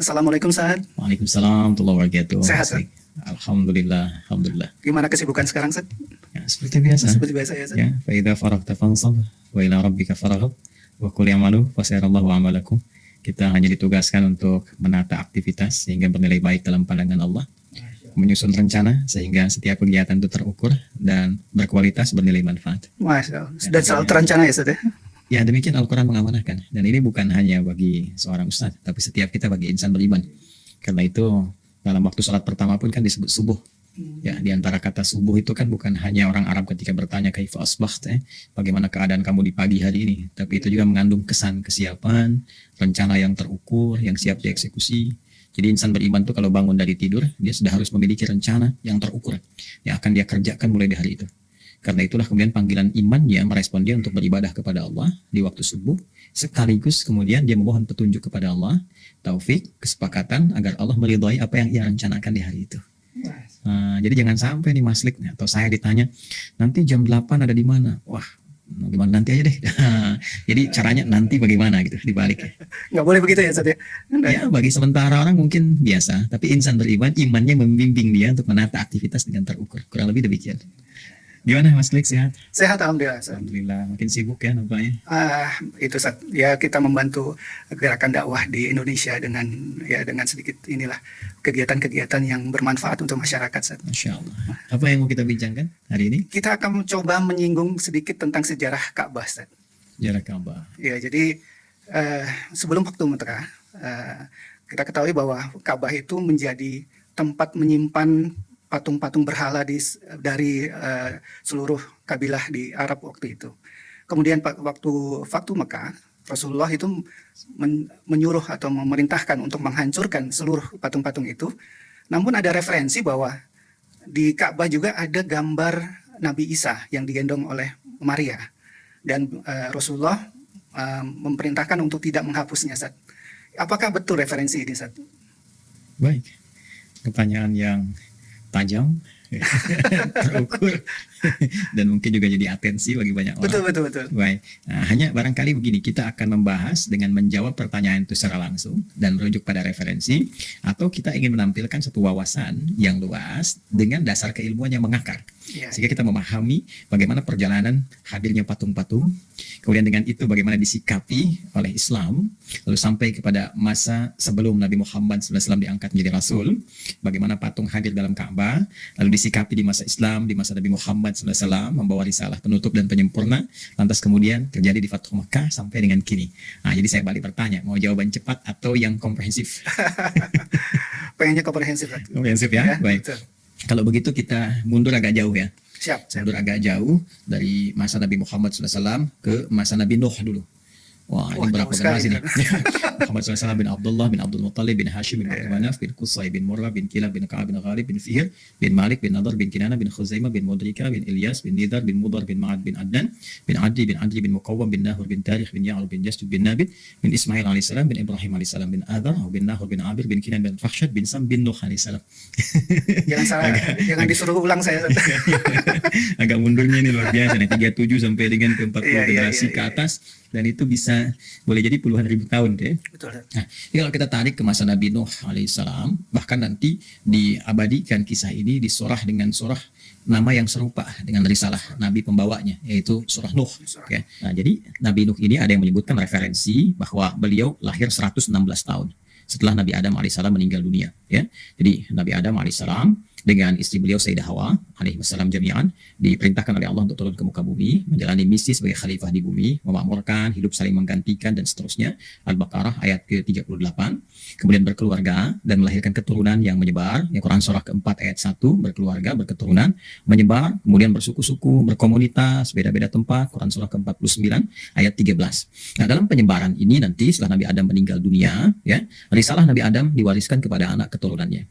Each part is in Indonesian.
Assalamualaikum Sad. Waalaikumsalam warahmatullahi wabarakatuh. Sehat, Sad? Baik. Alhamdulillah, alhamdulillah. Gimana kesibukan sekarang Sad? Ya, seperti biasa. Seperti biasa ya Sad? Ya, fa idza faragta fansab wa ila rabbika farghab wa qul i'malu fa sayarallahu 'amalakum. Kita hanya ditugaskan untuk menata aktivitas sehingga bernilai baik dalam pandangan Allah, menyusun rencana sehingga setiap kegiatan itu terukur dan berkualitas, bernilai manfaat. Masya Allah. Dan selalu terencana ya Sad ya? Ya, demikian Al-Quran mengamanahkan. Dan ini bukan hanya bagi seorang ustaz, tapi setiap kita bagi insan beriman. Karena itu dalam waktu salat pertama pun kan disebut subuh. Ya, di antara kata subuh itu kan bukan hanya orang Arab ketika bertanya kaifa asbahta, bagaimana keadaan kamu di pagi hari ini, tapi itu juga mengandung kesan kesiapan, rencana yang terukur, yang siap dieksekusi. Jadi insan beriman itu kalau bangun dari tidur, dia sudah harus memiliki rencana yang terukur yang akan dia kerjakan mulai di hari itu. Karena itulah kemudian panggilan imannya merespon dia untuk beribadah kepada Allah di waktu subuh, sekaligus kemudian dia memohon petunjuk kepada Allah, taufik, kesepakatan agar Allah meridhai apa yang ia rencanakan di hari itu. Jadi jangan sampai nih Mas Lik atau saya ditanya, nanti jam 8 ada di mana? Wah, gimana nanti aja deh. Jadi caranya nanti bagaimana gitu, dibalik. Nggak boleh begitu ya Sad ya? Ya, bagi sementara orang mungkin biasa, tapi insan beriman, imannya membimbing dia untuk menata aktivitas dengan terukur. Kurang lebih demikian. Gimana Mas Lik, sehat? Sehat Alhamdulillah Sad. Alhamdulillah, makin sibuk ya nampaknya. Itu Sad, ya kita membantu gerakan dakwah di Indonesia dengan sedikit inilah kegiatan-kegiatan yang bermanfaat untuk masyarakat Sad. Masya Allah. Apa yang mau kita bincangkan hari ini? Kita akan mencoba menyinggung sedikit tentang sejarah Ka'bah Sad. Jarak Ka'bah. Ya, jadi sebelum waktu Mekah, kita ketahui bahwa Ka'bah itu menjadi tempat menyimpan patung-patung berhala dari seluruh kabilah di Arab waktu itu. Kemudian waktu Mekah, Rasulullah itu menyuruh atau memerintahkan untuk menghancurkan seluruh patung-patung itu. Namun ada referensi bahwa di Ka'bah juga ada gambar Nabi Isa yang digendong oleh Maria. Dan Rasulullah memerintahkan untuk tidak menghapusnya, Sad. Apakah betul referensi ini, Sad? Baik, pertanyaan yang tajam, terukur, dan mungkin juga jadi atensi bagi banyak orang. Betul. Baik, nah, hanya barangkali begini, kita akan membahas dengan menjawab pertanyaan itu secara langsung dan merujuk pada referensi, atau kita ingin menampilkan satu wawasan yang luas dengan dasar keilmuan yang mengakar. Sehingga kita memahami bagaimana perjalanan hadirnya patung-patung, kemudian dengan itu bagaimana disikapi oleh Islam, lalu sampai kepada masa sebelum Nabi Muhammad SAW diangkat menjadi Rasul, bagaimana patung hadir dalam Ka'bah, lalu disikapi di masa Islam, di masa Nabi Muhammad SAW membawa risalah penutup dan penyempurna, lantas kemudian terjadi di Fathu Makkah sampai dengan kini. Nah, jadi saya balik bertanya, mau jawaban cepat atau yang komprehensif? Pengennya komprehensif. Komprehensif ya? Baik. Betul. Kalau begitu kita mundur agak jauh ya. Siap. Mundur agak jauh dari masa Nabi Muhammad SAW ke masa Nabi Nuh dulu. Wah, ini berapa generasi nih? Muhammad SAW bin Abdullah bin Abdul Muttalib bin Hashim bin Abdul Manaf bin Qusay bin Murrah bin Kilab bin Ka'ab bin Ghalib bin Fihr bin Malik bin Nadar bin Kinana bin Khuzaimah bin Mudrika bin Ilyas bin Nidar bin Mudar bin Ma'ad bin Adnan bin Adli bin Muqawwam bin Nahur bin Tarikh bin Ya'ul bin Jastud bin Nabit bin Ismail alaihissalam bin Ibrahim alaihissalam bin Adar bin Nahur bin Abir bin Kinan bin Fakhshad bin Sam bin Nuh alaihissalam. Jangan salah, jangan disuruh ulang saya. Agak mundurnya ini luar biasa nih, 37 sampai dengan ke 40 generasi ke atas. Dan itu bisa boleh jadi puluhan ribu tahun deh. Betul. Nah, jadi kalau kita tarik ke masa Nabi Nuh alaihissalam, bahkan nanti diabadikan kisah ini di surah dengan surah nama yang serupa dengan risalah Nabi pembawanya, yaitu surah Nuh. Ya. Nah, jadi Nabi Nuh ini ada yang menyebutkan referensi bahwa beliau lahir 116 tahun setelah Nabi Adam alaihissalam meninggal dunia. Ya. Jadi Nabi Adam alaihissalam dengan istri beliau Sayyidah Hawa alaihissalam jami'an diperintahkan oleh Allah untuk turun ke muka bumi, menjalani misi sebagai khalifah di bumi, memakmurkan, hidup saling menggantikan dan seterusnya. Al-Baqarah ayat ke-38. Kemudian berkeluarga dan melahirkan keturunan yang menyebar. Ya, Quran surah keempat ayat 1, berkeluarga, berketurunan, menyebar, kemudian bersuku-suku, berkomunitas, beda-beda tempat. Quran surah ke-49 ayat 13. Nah, dalam penyebaran ini nanti setelah Nabi Adam meninggal dunia, ya, risalah Nabi Adam diwariskan kepada anak keturunannya.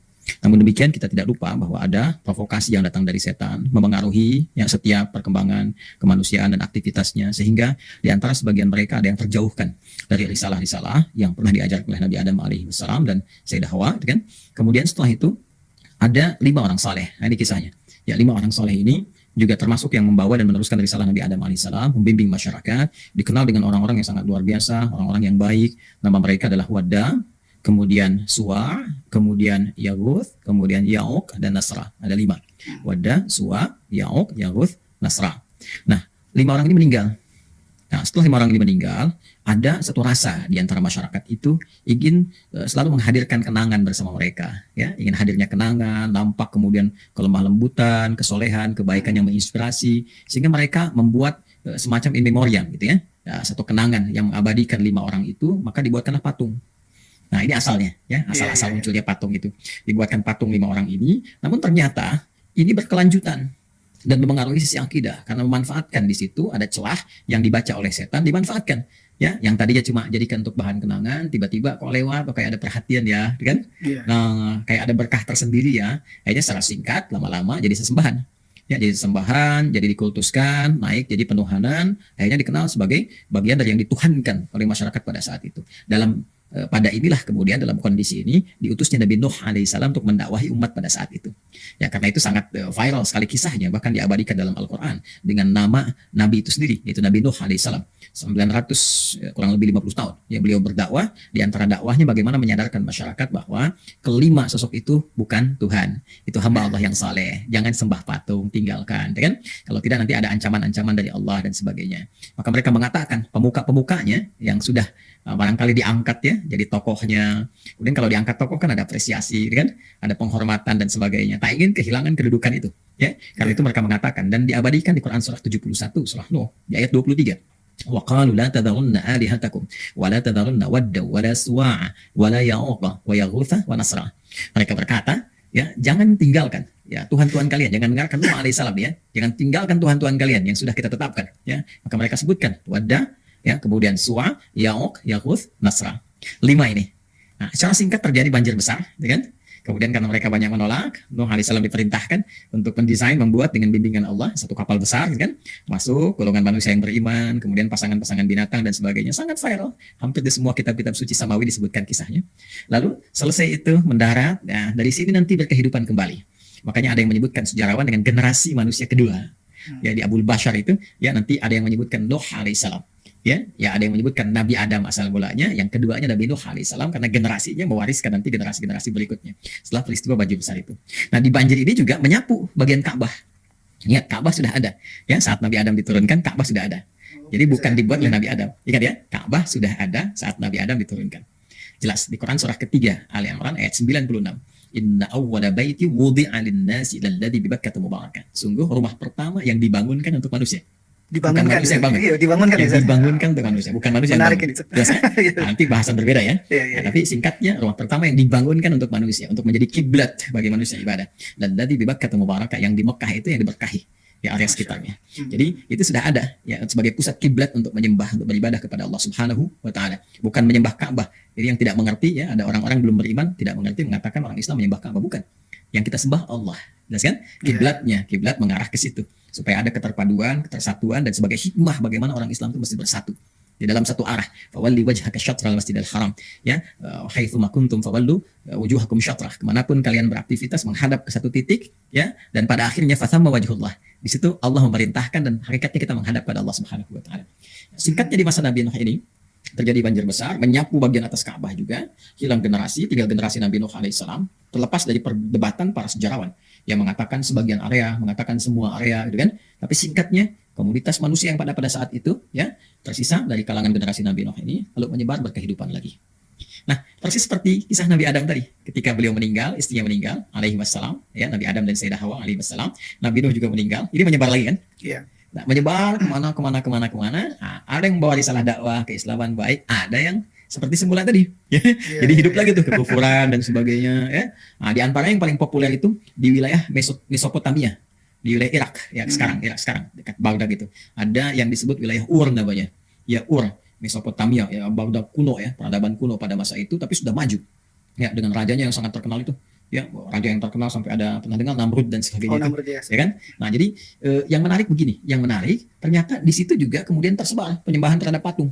Namun demikian kita tidak lupa bahwa ada provokasi yang datang dari setan memengaruhi yang setiap perkembangan kemanusiaan dan aktivitasnya, sehingga di antara sebagian mereka ada yang terjauhkan dari risalah-risalah yang pernah diajarkan oleh Nabi Adam alaihissalam dan Sayyidah Hawa, kan? Kemudian setelah itu ada 5 orang saleh. Nah, ini kisahnya. Ya, 5 orang saleh ini juga termasuk yang membawa dan meneruskan risalah Nabi Adam alaihissalam, membimbing masyarakat, dikenal dengan orang-orang yang sangat luar biasa, orang-orang yang baik. Nama mereka adalah Wadda, kemudian Suwa, kemudian Yaguth, kemudian Ya'uq, dan Nasra. Ada 5. Wadda, Suwa, Ya'uq, Yaguth, Nasra. Nah, 5 orang ini meninggal. Nah, setelah 5 orang ini meninggal, ada satu rasa di antara masyarakat itu ingin selalu menghadirkan kenangan bersama mereka, ya, ingin hadirnya kenangan, nampak kemudian kelemah lembutan, kesolehan, kebaikan yang menginspirasi, sehingga mereka membuat semacam in memoriam, gitu ya, satu kenangan yang mengabadikan 5 orang itu, maka dibuatkanlah patung. Nah, ini asalnya, ya, asal-asal munculnya patung itu, dibuatkan patung 5 orang ini, namun ternyata ini berkelanjutan dan mempengaruhi sisi akidah karena memanfaatkan di situ ada celah yang dibaca oleh setan, dimanfaatkan, ya, yang tadinya cuma jadikan untuk bahan kenangan, tiba-tiba kok lewat, kok kayak ada perhatian, ya kan. Nah, kayak ada berkah tersendiri, ya, akhirnya secara singkat lama-lama jadi sesembahan, ya, jadi sesembahan, jadi dikultuskan, naik jadi penuhanan, akhirnya dikenal sebagai bagian dari yang dituhankan oleh masyarakat pada saat itu. Pada inilah kemudian dalam kondisi ini diutusnya Nabi Nuh alaihissalam untuk mendakwahi umat pada saat itu. Ya, karena itu sangat viral sekali kisahnya, bahkan diabadikan dalam Al-Quran dengan nama Nabi itu sendiri, yaitu Nabi Nuh alaihissalam. 900 kurang lebih 50 tahun ya beliau berdakwah. Di antara dakwahnya bagaimana menyadarkan masyarakat bahwa kelima sosok itu bukan Tuhan, itu hamba Allah yang saleh, jangan sembah patung, tinggalkan, ya kan? Kalau tidak nanti ada ancaman-ancaman dari Allah dan sebagainya. Maka mereka mengatakan, pemuka-pemukanya yang sudah barangkali diangkat, ya, jadi tokohnya. Kemudian kalau diangkat tokoh kan ada apresiasi, kan, ada penghormatan dan sebagainya. Tak ingin kehilangan kedudukan itu, ya. Karena itu mereka mengatakan, dan diabadikan di Quran surah 71 surah Nuh di ayat 23. Wa qalu la tadharunna alihatakum wa la tadharunna wadda wa la suwa'a wa la ya'uqa wa yaghutha wa nasra. Mereka berkata, ya, jangan tinggalkan, ya, Tuhan-Tuhan kalian, jangan dengarkan Nuh alaihissalam, ya, jangan tinggalkan Tuhan-Tuhan kalian yang sudah kita tetapkan, ya. Maka mereka sebutkan wadda, ya, kemudian Suwa, Ya'uq, Yaghutz, Nasra. 5 ini. Nah, secara singkat terjadi banjir besar, ya kan? Kemudian karena mereka banyak menolak, Nuh alaihissalam diperintahkan untuk mendesain, membuat dengan bimbingan Allah satu kapal besar, ya kan? Masuk golongan manusia yang beriman, kemudian pasangan-pasangan binatang dan sebagainya. Sangat viral. Hampir di semua kitab-kitab suci samawi disebutkan kisahnya. Lalu selesai itu mendarat, nah, dari sini nanti berkehidupan kembali. Makanya ada yang menyebutkan sejarawan dengan generasi manusia kedua. Ya, di Abul Bashar itu, ya, nanti ada yang menyebutkan Nuh alaihissalam. Ya, ada yang menyebutkan Nabi Adam asal mulanya, yang keduanya Nabi Nuh alaihissalam karena generasinya mewariskan nanti generasi-generasi berikutnya setelah peristiwa banjir besar itu. Nah, di banjir ini juga menyapu bagian Ka'bah. Ya, Ka'bah sudah ada. Ya, saat Nabi Adam diturunkan, Ka'bah sudah ada. Jadi bukan dibuat oleh Nabi Adam. Ingat, ya, Ka'bah sudah ada saat Nabi Adam diturunkan. Jelas di Quran surah ketiga Ali Imran ayat 96. Inna awwala baiti wudi'a lin-nasi lalladzi bi Bakkah mubarakan. Sungguh rumah pertama yang dibangunkan untuk manusia. Bukan manusia yang bangun. Iya, dibangunkan, ya, dibangunkan untuk manusia, bukan manusia yang bangun. Jelas, ya? Nanti bahasan berbeda, ya. Tapi singkatnya rumah pertama yang dibangunkan untuk manusia, untuk menjadi kiblat bagi manusia ibadah. Dan tadi di Bakkah mubarakah, yang di Mekah itu yang diberkahi, ya, area sekitarnya. Jadi itu sudah ada, ya, sebagai pusat kiblat untuk menyembah, untuk beribadah kepada Allah Subhanahu wa taala. Bukan menyembah Ka'bah. Jadi yang tidak mengerti, ya, ada orang-orang belum beriman tidak mengerti mengatakan orang Islam menyembah Ka'bah, bukan. Yang kita sembah Allah. Jelas kan? Kiblatnya, kiblat mengarah ke situ supaya ada keterpaduan, ketersatuan dan sebagai hikmah bagaimana orang Islam itu mesti bersatu di dalam satu arah. Fawalli wajhaka syatral masjidil haram, ya, haitsu ma kuntum fawallu wujuhakum syatrah. Kemanapun kalian beraktivitas menghadap ke satu titik, ya, dan pada akhirnya fathamma wajhullah. Di situ Allah memerintahkan dan hakikatnya kita menghadap pada Allah Subhanahu wa taala. Singkatnya di masa Nabi Nuh ini terjadi banjir besar, menyapu bagian atas Ka'bah juga, hilang generasi, tinggal generasi Nabi Nuh alaihissalam, terlepas dari perdebatan para sejarawan yang mengatakan sebagian area, mengatakan semua area, gitu kan. Tapi singkatnya, komunitas manusia yang pada saat itu, ya, tersisa dari kalangan generasi Nabi Nuh ini, lalu menyebar berkehidupan lagi. Nah, persis seperti kisah Nabi Adam tadi, ketika beliau meninggal, istrinya meninggal, alaihi wassalam, ya, Nabi Adam dan Sayyidah Hawa alaihi wassalam, Nabi Nuh juga meninggal, ini menyebar lagi, kan? Iya. Nah, menyebar kemana. Nah, ada yang membawa risalah dakwah keislaman baik, ada yang seperti semula tadi, ya. Jadi hidup lagi tuh kekufuran dan sebagainya, ya. Nah, di antara yang paling populer itu di wilayah Mesopotamia, di wilayah Irak, ya, Irak sekarang dekat Baghdad gitu. Ada yang disebut wilayah Ur namanya, ya, Ur, Mesopotamia, ya, Baghdad kuno, ya, peradaban kuno pada masa itu, tapi sudah maju, ya, dengan rajanya yang sangat terkenal itu. Ya, raja yang terkenal sampai ada pernah dengar Namrud dan sebagainya, Namrud, ya kan? Nah, jadi yang menarik begini, yang menarik ternyata di situ juga kemudian tersebar penyembahan terhadap patung.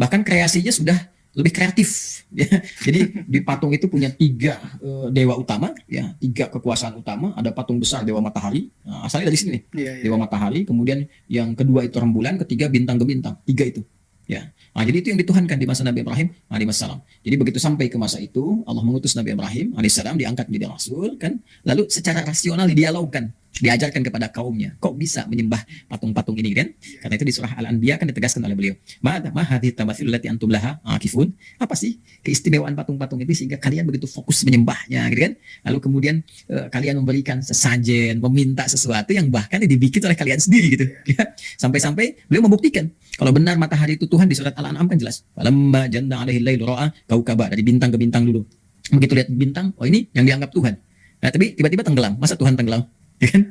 Bahkan kreasinya sudah lebih kreatif, ya. Jadi di patung itu punya 3 dewa utama, ya, 3 kekuasaan utama. Ada patung besar dewa matahari, nah, asalnya dari sini nih, dewa matahari. Kemudian yang kedua itu rembulan, ketiga bintang gemintang, 3 itu. Ya. Nah, jadi itu yang dituhankan di masa Nabi Ibrahim alaihissalam. Jadi begitu sampai ke masa itu, Allah mengutus Nabi Ibrahim alaihissalam, diangkat menjadi rasul kan, lalu secara rasional dialogkan, diajarkan kepada kaumnya, kok bisa menyembah patung-patung ini kan? Karena itu di surah Al-Anbiya kan ditegaskan oleh beliau, ma hadhihi tamathil allati antum laha akifun. Apa sih keistimewaan patung-patung itu sehingga kalian begitu fokus menyembahnya gitu kan? Lalu kemudian kalian memberikan sesajen, meminta sesuatu yang bahkan dibikin oleh kalian sendiri gitu. Ya. Sampai-sampai beliau membuktikan kalau benar matahari itu Tuhan, di surat Al-An'am kan jelas. Falamma janna alaihi lailu ra'a kaukaba, dari bintang ke bintang dulu. Begitu lihat bintang, oh ini yang dianggap Tuhan. Nah, tapi tiba-tiba tenggelam. Masa Tuhan tenggelam? Ya kan?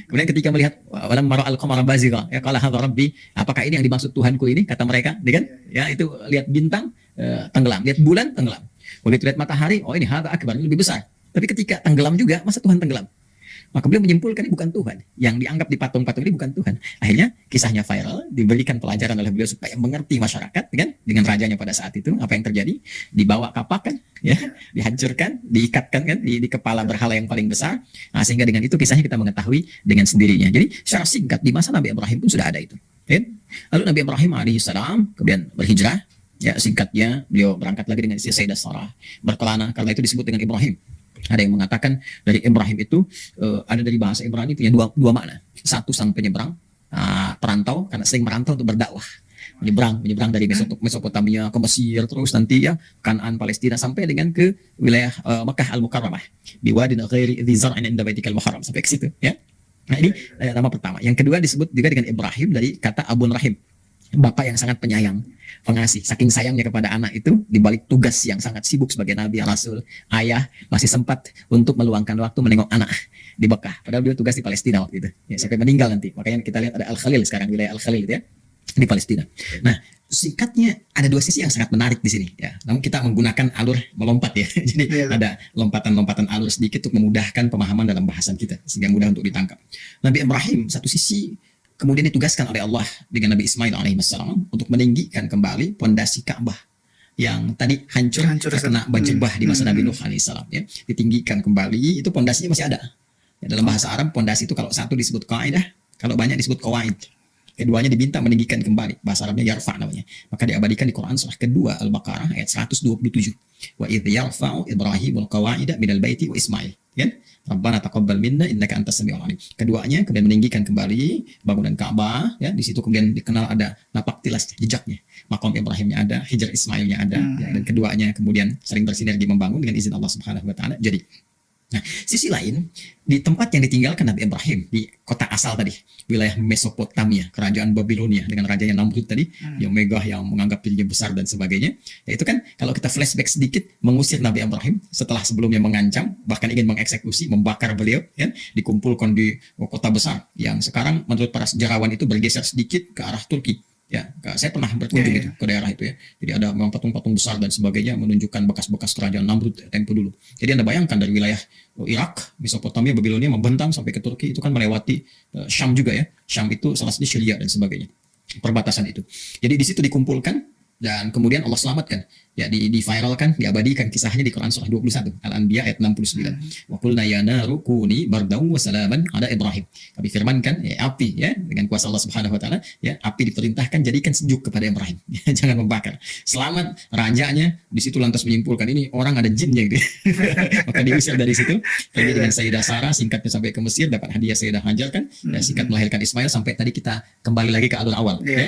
Kemudian ketika melihat walam mara'al qamara bazigha, ya qala hadza rabbi, apakah ini yang dimaksud Tuhanku ini, kata mereka, ya kan? Ya itu lihat bintang tenggelam, lihat bulan tenggelam. Begitu lihat matahari, oh ini hadza akbar, ini lebih besar. Tapi ketika tenggelam juga, masa Tuhan tenggelam? Maka beliau menyimpulkan ini bukan Tuhan. Yang dianggap di patung-patung ini bukan Tuhan. Akhirnya kisahnya viral, diberikan pelajaran oleh beliau supaya mengerti masyarakat, kan? Dengan rajanya pada saat itu, apa yang terjadi? Dibawa kapak kan, ya, dihancurkan, diikatkan kan di kepala berhala yang paling besar. Nah, sehingga dengan itu kisahnya kita mengetahui dengan sendirinya. Jadi secara singkat di masa Nabi Ibrahim pun sudah ada itu. Ya? Lalu Nabi Ibrahim alaihissalam kemudian berhijrah. Ya, singkatnya beliau berangkat lagi dengan istri Sayyidah Sarah, berkelana, karena itu disebut dengan Ibrahim. Ada yang mengatakan dari Ibrahim itu ada dari bahasa Ibrani punya dua makna. Satu, sang penyeberang, perantau, karena sering merantau untuk berdakwah. Menyeberang dari Mesopotamia ke Mesir, terus nanti ya Kanaan, Palestina, sampai dengan ke wilayah Makkah Al-Mukarramah. Biwadin ghairi dzi zar'in inda baitikal muharram, sampai ke situ ya. Nah, ini nama pertama. Yang kedua disebut juga dengan Ibrahim dari kata Abun Rahim. Bapak yang sangat penyayang, pengasih, saking sayangnya kepada anak itu, dibalik tugas yang sangat sibuk sebagai Nabi Rasul, ayah masih sempat untuk meluangkan waktu menengok anak di Mekah. Padahal beliau tugas di Palestina waktu itu, ya, sampai meninggal nanti. Makanya kita lihat ada Al-Khalil sekarang, wilayah Al-Khalil itu ya, di Palestina. Nah, singkatnya ada dua sisi yang sangat menarik di sini. Ya, namun kita menggunakan alur melompat ya, jadi ada lompatan-lompatan alur sedikit untuk memudahkan pemahaman dalam bahasan kita, sehingga mudah untuk ditangkap. Nabi Ibrahim satu sisi kemudian ditugaskan oleh Allah dengan Nabi Ismail alaihissalam untuk meninggikan kembali pondasi Ka'bah yang tadi hancur karena banjir bah di masa Nabi Nuh alaihissalam. Ya, ditinggikan kembali, itu pondasinya masih ada. Ya, dalam bahasa Arab pondasi itu kalau satu disebut qaidah, kalau banyak disebut qawaid. Keduanya diminta meninggikan kembali. Bahasa Arabnya yarfa namanya. Maka diabadikan di Quran surah kedua Al-Baqarah ayat 127. Wa idh yarfa'u Ibrahimul qawaida minal baiti wa Ismail. Kan? Rabbana taqabbal minna innaka antas samiul alim. Keduanya kemudian meninggikan kembali bangunan Ka'bah, ya, di situ kemudian dikenal ada napak tilas jejaknya. Maqam Ibrahimnya ada, Hijr Ismailnya ada, ya, dan keduanya kemudian sering bersinergi membangun dengan izin Allah Subhanahu wa taala. Jadi nah, sisi lain, di tempat yang ditinggalkan Nabi Ibrahim, di kota asal tadi, wilayah Mesopotamia, kerajaan Babilonia, dengan rajanya Namrud tadi, yang megah, yang menganggap dirinya besar dan sebagainya. Ya, itu kan, kalau kita flashback sedikit, mengusir Nabi Ibrahim, setelah sebelumnya mengancam, bahkan ingin mengeksekusi, membakar beliau, ya, dikumpulkan di kota besar, yang sekarang menurut para sejarawan itu bergeser sedikit ke arah Turki. Ya, saya pernah berkunjung gitu ke daerah itu ya. Jadi ada memang patung-patung besar dan sebagainya menunjukkan bekas-bekas kerajaan Namrud tempo dulu. Jadi Anda bayangkan dari wilayah Irak, Mesopotamia, Babilonia membentang sampai ke Turki, itu kan melewati Syam juga ya. Syam itu salah satu Syria dan sebagainya. Perbatasan itu. Jadi di situ dikumpulkan dan kemudian Allah selamatkan. Ya, di-viralkan, diabadikan kisahnya di Quran surah 21 Al-Anbiya ayat 69. Wa qulna ya naru kuni bardaw wa salaman ala Ibrahim. Kami firmankan, ya, api ya, dengan kuasa Allah Subhanahu wa taala, ya, api diperintahkan jadikan sejuk kepada Ibrahim. Jangan membakar. Selamat rajanya, di situ lantas menyimpulkan ini orang ada jinnya gitu. Maka diusir dari situ. Jadi dengan Sayyidah Sarah singkatnya sampai ke Mesir, dapat hadiah Sayyidah Hajar kan, dan singkat melahirkan Ismail, sampai tadi kita kembali lagi ke alur awal. Ya.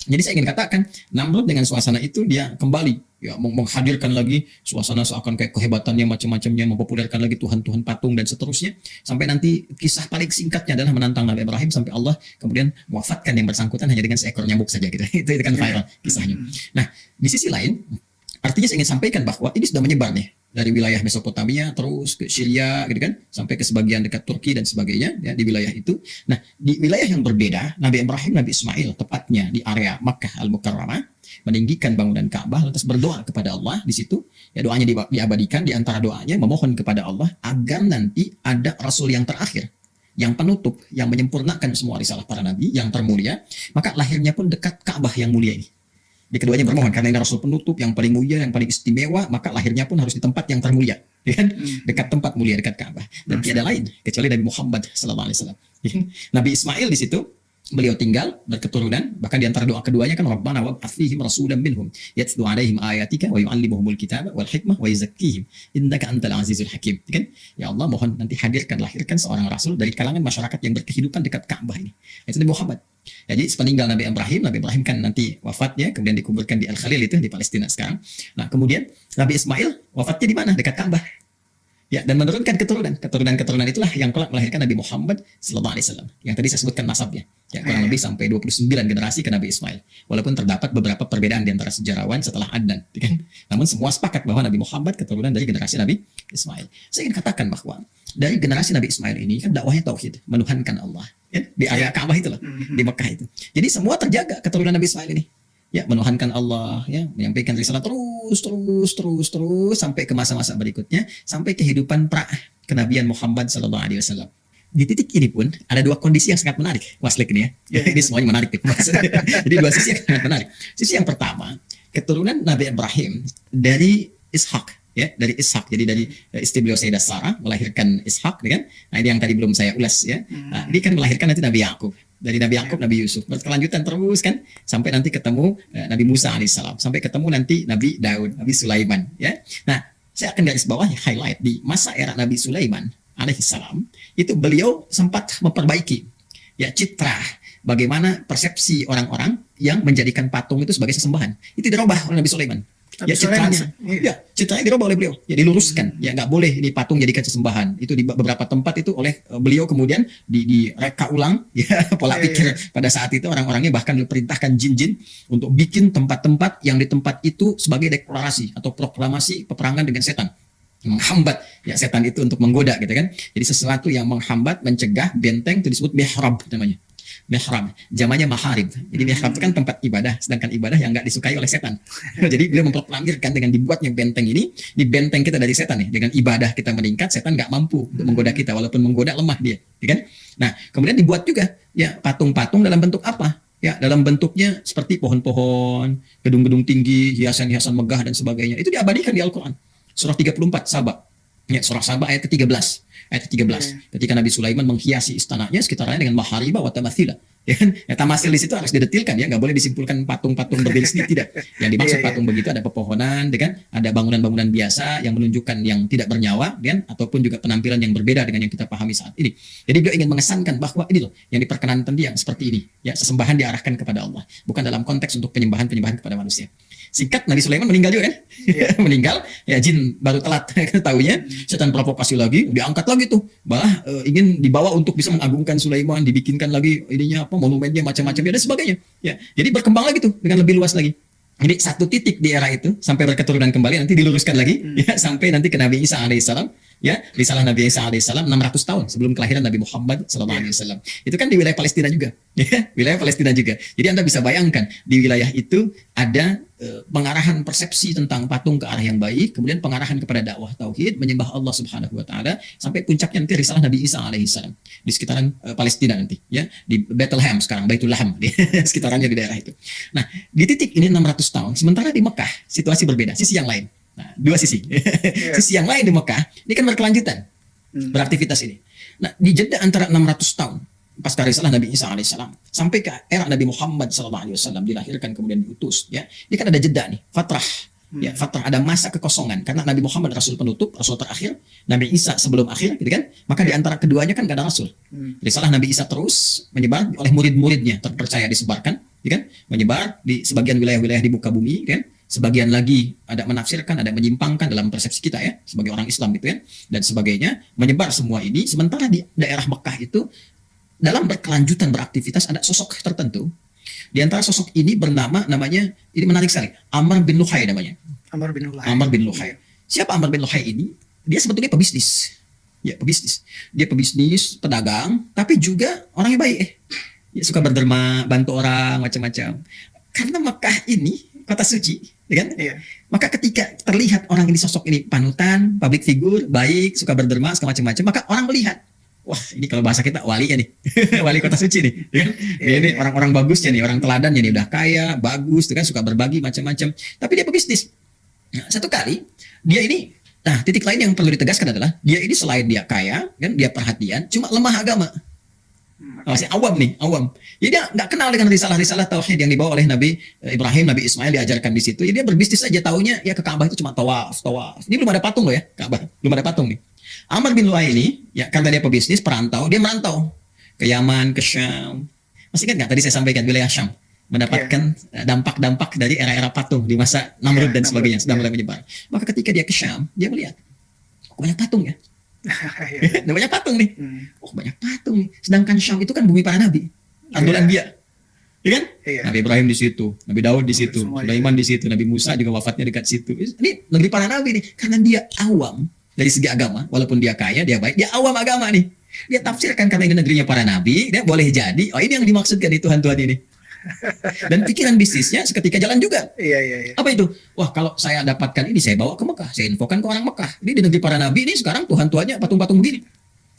Jadi saya ingin katakan, Namrud dengan suasana itu dia kembali ya menghadirkan lagi suasana seakan kayak kehebatannya macam-macamnya, mempopulerkan lagi Tuhan-Tuhan patung dan seterusnya, sampai nanti kisah paling singkatnya adalah menantang Nabi Ibrahim sampai Allah kemudian mewafatkan yang bersangkutan hanya dengan seekor nyamuk saja gitu. Itu kan viral kisahnya. Nah, di sisi lain artinya saya ingin sampaikan bahwa ini sudah menyebar nih dari wilayah Mesopotamia terus ke Syria gitu kan, sampai ke sebagian dekat Turki dan sebagainya ya, di wilayah itu. Nah, di wilayah yang berbeda, Nabi Ibrahim, Nabi Ismail tepatnya di area Makkah Al-Mukarramah meninggikan bangunan Ka'bah, lantas berdoa kepada Allah di situ. Ya, doanya diabadikan, di antara doanya memohon kepada Allah agar nanti ada rasul yang terakhir, yang penutup, yang menyempurnakan semua risalah para nabi yang termulia, maka lahirnya pun dekat Ka'bah yang mulia ini. Di keduanya bermohon karena ini rasul penutup yang paling mulia, yang paling istimewa, maka lahirnya pun harus di tempat yang termulia, ya kan? Dekat tempat mulia, dekat Ka'bah. Dan tiada lain kecuali Nabi Muhammad sallallahu alaihi wasallam. Nabi Ismail di situ beliau tinggal berketurunan, bahkan di antara doa keduanya kan Rabbana wab'ats fihim rasulan minhum yatlu 'alaihim ayatika wa yu'allimuhumul kitaba wal hikmah wa yuzakkihim innaka antal azizul hakim. Kan? Ya Allah, mohon nanti hadirkan, lahirkan seorang rasul dari kalangan masyarakat yang berkehidupan dekat Ka'bah ini. Itu Nabi Muhammad. Jadi sepeninggal Nabi Ibrahim kan nanti wafatnya kemudian dikuburkan di Al-Khalil itu di Palestina sekarang. Nah, kemudian Nabi Ismail wafatnya di mana? Dekat Ka'bah. Ya, dan menurunkan keturunan itulah yang kelak melahirkan Nabi Muhammad sallallahu alaihi wasallam. Yang tadi saya sebutkan nasabnya. Ya, kurang lebih sampai 29 generasi ke Nabi Ismail. Walaupun terdapat beberapa perbedaan di antara sejarawan setelah Adnan, kan? Namun semua sepakat bahwa Nabi Muhammad keturunan dari generasi Nabi Ismail. Saya ingin katakan bahwa dari generasi Nabi Ismail ini kan dakwahnya tauhid, menuhankan Allah, ya, di area Ka'bah itulah, di Mekah itu. Jadi semua terjaga keturunan Nabi Ismail ini. Ya, menuhankan Allah, ya, menyampaikan risalah terus sampai ke masa-masa berikutnya, sampai kehidupan kenabian Muhammad sallallahu alaihi wasallam. Di titik ini pun ada dua kondisi yang sangat menarik, Waslek ini ya. Ini semuanya menarik. Jadi dua sisi yang sangat menarik. Sisi yang pertama, keturunan Nabi Ibrahim dari Ishak, ya, dari Ishak. Jadi dari istri beliau Sayyidah Sarah melahirkan Ishak, kan? Nah, ini yang tadi belum saya ulas, ya. Nah, ini kan melahirkan nanti Nabi Yakub. Dari Nabi Yakub, Nabi Yusuf, berkelanjutan terus kan, sampai nanti ketemu Nabi Musa alaihissalam, sampai ketemu nanti Nabi Daud, Nabi Sulaiman, ya. Nah, saya akan garis bawahi highlight di masa era Nabi Sulaiman alaihissalam, itu beliau sempat memperbaiki, ya, citra bagaimana persepsi orang-orang yang menjadikan patung itu sebagai sesembahan. Itu dirubah oleh Nabi Sulaiman. Ya, citranya dirubah oleh beliau, ya, diluruskan, ya, nggak boleh ini patung jadikan sesembahan. Itu di beberapa tempat itu oleh beliau kemudian direka ulang, ya, pola pikir pada saat itu orang-orangnya, bahkan diperintahkan jin-jin untuk bikin tempat-tempat yang di tempat itu sebagai deklarasi atau proklamasi peperangan dengan setan, menghambat, ya, setan itu untuk menggoda, gitu kan. Jadi sesuatu yang menghambat, mencegah, benteng itu disebut mihrab namanya. Mihrab, zamannya maharib. Jadi mihrab itu kan tempat ibadah, sedangkan ibadah yang nggak disukai oleh setan. Jadi beliau memproklamirkan dengan dibuatnya benteng ini, di benteng kita dari setan nih. Dengan ibadah kita meningkat, setan nggak mampu untuk menggoda kita, walaupun menggoda lemah dia, ya kan? Nah, kemudian dibuat juga, ya, patung-patung dalam bentuk apa? Ya, dalam bentuknya seperti pohon-pohon, gedung-gedung tinggi, hiasan-hiasan megah dan sebagainya. Itu diabadikan di Al-Quran. Surah 34 Saba. Ya, surah Saba ayat ke-13. Ayat 13. Ketika Nabi Sulaiman menghiasi istananya sekitarnya dengan mahariba wa tamathila. Ya kan? Ya, tamasil di situ harus didetilkan, ya, nggak boleh disimpulkan patung-patung berjenis, tidak. Yang dimaksud patung begitu ada pepohonan, ya kan? Ada bangunan-bangunan biasa yang menunjukkan yang tidak bernyawa, kan? Ataupun juga penampilan yang berbeda dengan yang kita pahami saat ini. Jadi beliau ingin mengesankan bahwa ini loh yang diperkenankan dia seperti ini, ya, sesembahan diarahkan kepada Allah, bukan dalam konteks untuk penyembahan-penyembahan kepada manusia. Singkat, Nabi Sulaiman meninggal juga kan? Meninggal, ya, jin baru telat tahunya, setan provokasi lagi, diangkat lagi tuh, malah ingin dibawa untuk bisa mengagungkan Sulaiman, dibikinkan lagi ininya apa, monumennya macam-macam dan sebagainya, ya. Jadi berkembang lagi tuh dengan lebih luas lagi. Jadi satu titik di era itu sampai berketurunan kembali, nanti diluruskan lagi, ya, sampai nanti ke Nabi Isa alaihissalam, ya, risalah Nabi Isa alaihissalam 600 tahun sebelum kelahiran Nabi Muhammad sallallahu alaihi wasallam. Itu kan di wilayah Palestina juga, ya, wilayah Palestina juga. Jadi Anda bisa bayangkan di wilayah itu ada pengarahan persepsi tentang patung ke arah yang baik, kemudian pengarahan kepada dakwah tauhid, menyembah Allah Subhanahu wa taala, sampai puncaknya nanti risalah Nabi Isa alaihissalam di sekitaran Palestina nanti, ya, di Bethlehem sekarang, Baitul Laham, di sekitarannya di daerah itu. Nah, di titik ini 600 tahun, sementara di Mekah situasi berbeda, sisi yang lain. Nah, dua sisi. Sisi yang lain di Mekah ini kan berkelanjutan beraktivitas ini. Nah, di jeda antara 600 tahun pasca risalah Nabi Isa alaihissalam sampai ke era Nabi Muhammad sallallahu alaihi wasallam dilahirkan kemudian diutus, ya. Ini kan ada jeda nih, fatrah. Ya, fatrah, ada masa kekosongan karena Nabi Muhammad rasul penutup, rasul terakhir, Nabi Isa sebelum akhir, gitu kan? Maka di antara keduanya kan gak ada rasul. Risalah Nabi Isa terus menyebar oleh murid-muridnya, terpercaya disebarkan, ya kan? Menyebar di sebagian wilayah-wilayah di muka bumi, kan? Sebagian lagi ada menafsirkan, ada menyimpangkan dalam persepsi kita, ya, sebagai orang Islam, gitu, ya, dan sebagainya, menyebar semua ini. Sementara di daerah Mekah itu dalam berkelanjutan beraktivitas ada sosok tertentu. Di antara sosok ini namanya, ini menarik sekali, Amr bin Luhai namanya. Amr bin Luhai. Amr bin Luhai. Siapa Amr bin Luhai ini? Dia sebetulnya pebisnis. Ya, pebisnis. Dia pebisnis, pedagang, tapi juga orang yang baik. Ya, suka berderma, bantu orang, macam-macam. Karena Mekah ini kota suci, ya kan? Iya. Maka ketika terlihat orang ini, sosok ini panutan, public figure, baik, suka berderma, segala macam-macam, maka orang melihat, wah, ini kalau bahasa kita walinya nih, wali kota suci nih, ya kan? Ini orang-orang bagusnya nih, orang teladannya nih, udah kaya, bagus, kan, suka berbagi macam-macam. Tapi dia pebisnis. Nah, satu kali dia ini, nah, titik lain yang perlu ditegaskan adalah dia ini selain dia kaya, kan, dia perhatian, cuma lemah agama. Masih awam nih, awam. Jadi dia nggak kenal dengan risalah-risalah tauhid yang dibawa oleh Nabi Ibrahim, Nabi Ismail diajarkan di situ. Jadi dia berbisnis aja, taunya ya ke Ka'bah itu cuma tawaf, tawaf. Ini belum ada patung loh ya, Ka'bah. Belum ada patung nih. Amr bin Lu'ay ini, ya karena dia pebisnis, perantau, dia merantau ke Yaman, ke Syam. Masih ingat nggak tadi saya sampaikan wilayah Syam mendapatkan dampak-dampak dari era-era patung di masa Namrud dan sebagainya sudah mulai menyebar. Maka ketika dia ke Syam, dia melihat banyak patung ya. Ada banyak patung nih. Oh, banyak patung nih. Sedangkan Syam itu kan bumi para nabi. Ardul Anbiya. Iya kan? Iya. Nabi Ibrahim di situ, Nabi Daud di situ, Semua Sulaiman di situ, Nabi Musa juga wafatnya dekat situ. Ini negeri para nabi nih. Karena dia awam dari segi agama, walaupun dia kaya, dia baik, dia awam agama nih. Dia tafsirkan karena ini negerinya para nabi, dia boleh jadi, oh ini yang dimaksudkan di Tuhan-Tuhan ini. Dan pikiran bisnisnya seketika jalan juga. Iya. Apa itu? Wah, kalau saya dapatkan ini, saya bawa ke Mekah. Saya infokan ke orang Mekah. Ini di negeri para nabi ini sekarang Tuhan-Tuhannya patung-patung begini.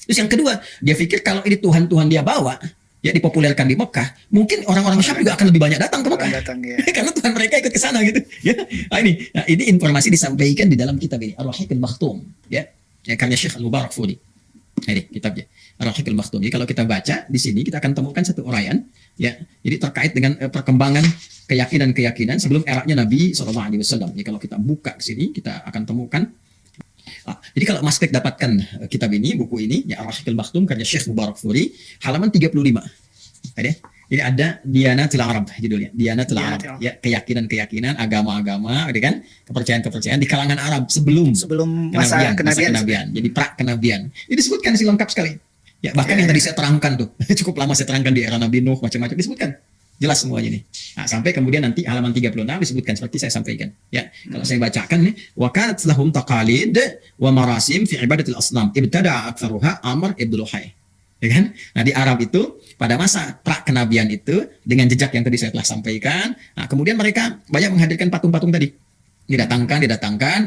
Terus yang kedua, dia pikir kalau ini Tuhan-Tuhan dia bawa, ya dipopulerkan di Mekah, mungkin orang-orang Syam juga akan lebih banyak datang ke Mekah. Karena Tuhan mereka ikut ke sana gitu. Ya. Ini informasi disampaikan di dalam kitab ini, Ar-Rahiqul Makhtum. Ya, karya Syekh Al-Mubarakfuri. Ini kitabnya, Ar-Rahiqul Makhtum. Jadi kalau kita baca di sini, kita akan temukan satu uraian. Ya, jadi terkait dengan perkembangan keyakinan-keyakinan sebelum eranya Nabi SAW. Jadi kalau kita buka ke sini, kita akan temukan. Jadi kalau Mas Klik dapatkan kitab ini, buku ini, ya Ar-Rahiqul Makhtum karya Syekh Mubarakfuri, halaman 35. Ada? Ini ada Diyanatul Arab judulnya. Diyanatul Arab, ya keyakinan-keyakinan, agama-agama, gitu kan? Kepercayaan-kepercayaan di kalangan Arab sebelum masa kenabian. Jadi pra-kenabian. Ini disebutkan sih lengkap sekali. Ya, bahkan yang tadi saya terangkan tuh, cukup lama saya terangkan di era Nabi Nuh, macam-macam disebutkan. Jelas semuanya nih. Nah, sampai kemudian nanti halaman 36 disebutkan seperti saya sampaikan. Ya, kalau saya bacakan nih, wa kanat lahum taqalid wa marasim fi ibadatil asnam. Ibtada'a aktsaruha Amr ibn Lu'ay. Ya kan? Nah, di Arab itu pada masa pra-kenabian itu dengan jejak yang tadi saya telah sampaikan, nah kemudian mereka banyak menghadirkan patung-patung tadi. Didatangkan.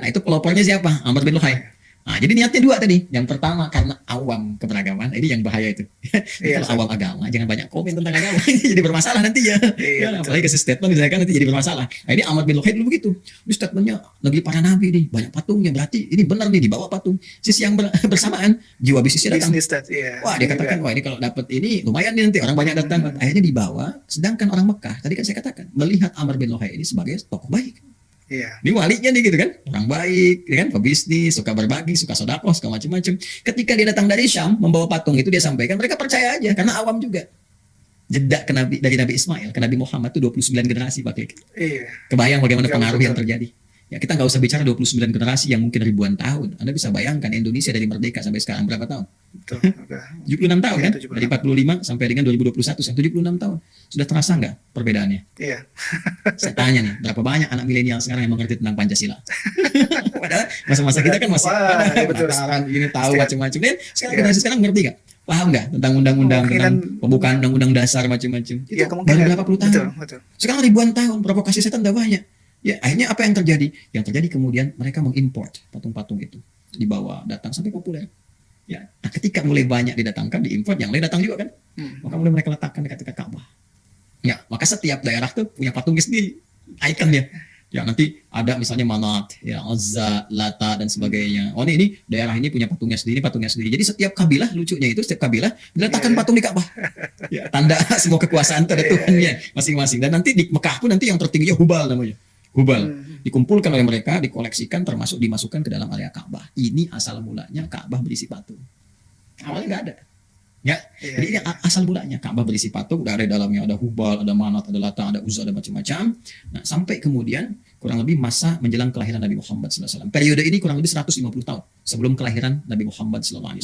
Nah, itu pelopornya siapa? Amr bin Lu'ay. Nah, jadi niatnya dua tadi. Yang pertama karena awam keberagaman, ini yang bahaya itu. Kalau awam agama, jangan banyak komen tentang agama. Jadi bermasalah nanti ya. Apalagi kasih statement misalkan nanti jadi bermasalah. Nah, ini Amr bin Lu'ay dulu begitu. Ini statementnya negeri para nabi nih, banyak patungnya. Berarti ini benar nih dibawa patung. Sisi yang bersamaan, jiwa bisnisnya datang. Wah, dia katakan, wah ini kalau dapat ini lumayan nih nanti orang banyak datang. Akhirnya dibawa, sedangkan orang Mekah, tadi kan saya katakan, melihat Amr bin Lu'ay ini sebagai tokoh baik. Iya. Ini walinya nih gitu kan, orang baik, ya kan, pebisnis, suka berbagi, suka sedekah, suka macam-macam. Ketika dia datang dari Syam membawa patung itu dia sampaikan, mereka percaya aja karena awam juga. Jeda ke Nabi, dari Nabi Ismail ke Nabi Muhammad itu 29 generasi Pak Klik. Iya. Kebayang bagaimana pengaruh yang terjadi. Ya kita nggak usah bicara 29 generasi yang mungkin ribuan tahun. Anda bisa bayangkan Indonesia dari merdeka sampai sekarang berapa tahun? Betul. 76 tahun kan? 76. Dari 45 sampai dengan 2021, 76 tahun. Sudah terasa nggak perbedaannya? Iya. Saya tanya nih, berapa banyak anak milenial sekarang yang mengerti tentang Pancasila? Padahal masa-masa kita kan masih penasaran, ini tahu macam-macam. Dan sekarang generasi sekarang ngerti nggak? Paham nggak tentang undang-undang, tentang pembukaan undang-undang dasar macam-macam? Itu baru berapa puluh tahun. Betul. Sekarang ribuan tahun, provokasi setan udah banyak. Ya, akhirnya apa yang terjadi? Yang terjadi kemudian mereka mengimport patung-patung itu, dibawa datang sampai populer. Ya, nah ketika mulai banyak didatangkan, diimport, yang lain datang juga kan? Maka mulai mereka letakkan dekat Ka'bah. Ya, maka setiap daerah tuh punya patungnya sendiri, ikonnya. Ya, nanti ada misalnya Manat, ya Uzza, Lata dan sebagainya. Oh ini daerah ini punya patungnya sendiri. Jadi setiap kabilah, lucunya itu setiap kabilah diletakkan patung di Ka'bah. Ya, tanda semua kekuasaan itu ada Tuhannya masing-masing. Dan nanti di Mekah pun nanti yang tertingginya Hubal namanya. Hubal dikumpulkan oleh mereka, dikoleksikan, termasuk dimasukkan ke dalam area Ka'bah. Ini asal mulanya Ka'bah berisi patung. Awalnya nggak ada. Ya, jadi ini asal mulanya Ka'bah berisi patung. Dari dalamnya ada Hubal, ada Manat, ada Lata, ada Uzza, ada macam-macam. Nah, sampai kemudian kurang lebih masa menjelang kelahiran Nabi Muhammad SAW. Periode ini kurang lebih 150 tahun sebelum kelahiran Nabi Muhammad SAW.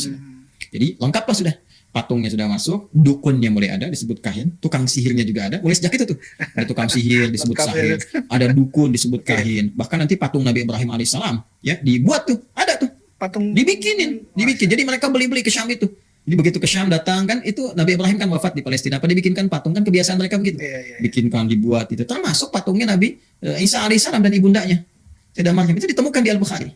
Jadi lengkaplah sudah. Patungnya sudah masuk, dukunnya mulai ada, disebut kahin, tukang sihirnya juga ada, mulai sejak itu tuh. Ada tukang sihir, disebut sahir, ada dukun, disebut kahin. Bahkan nanti patung Nabi Ibrahim alaihissalam, ya dibuat tuh, ada tuh. Patung dibikin. Jadi mereka beli-beli ke Syam itu. Jadi begitu ke Syam datang kan, itu Nabi Ibrahim kan wafat di Palestina, apa dibikinkan patung kan kebiasaan mereka begitu. Bikinkan, dibuat itu. Termasuk patungnya Nabi Isa alaihissalam dan ibundanya. Sayyidah Maryam itu ditemukan di Al-Bukhari.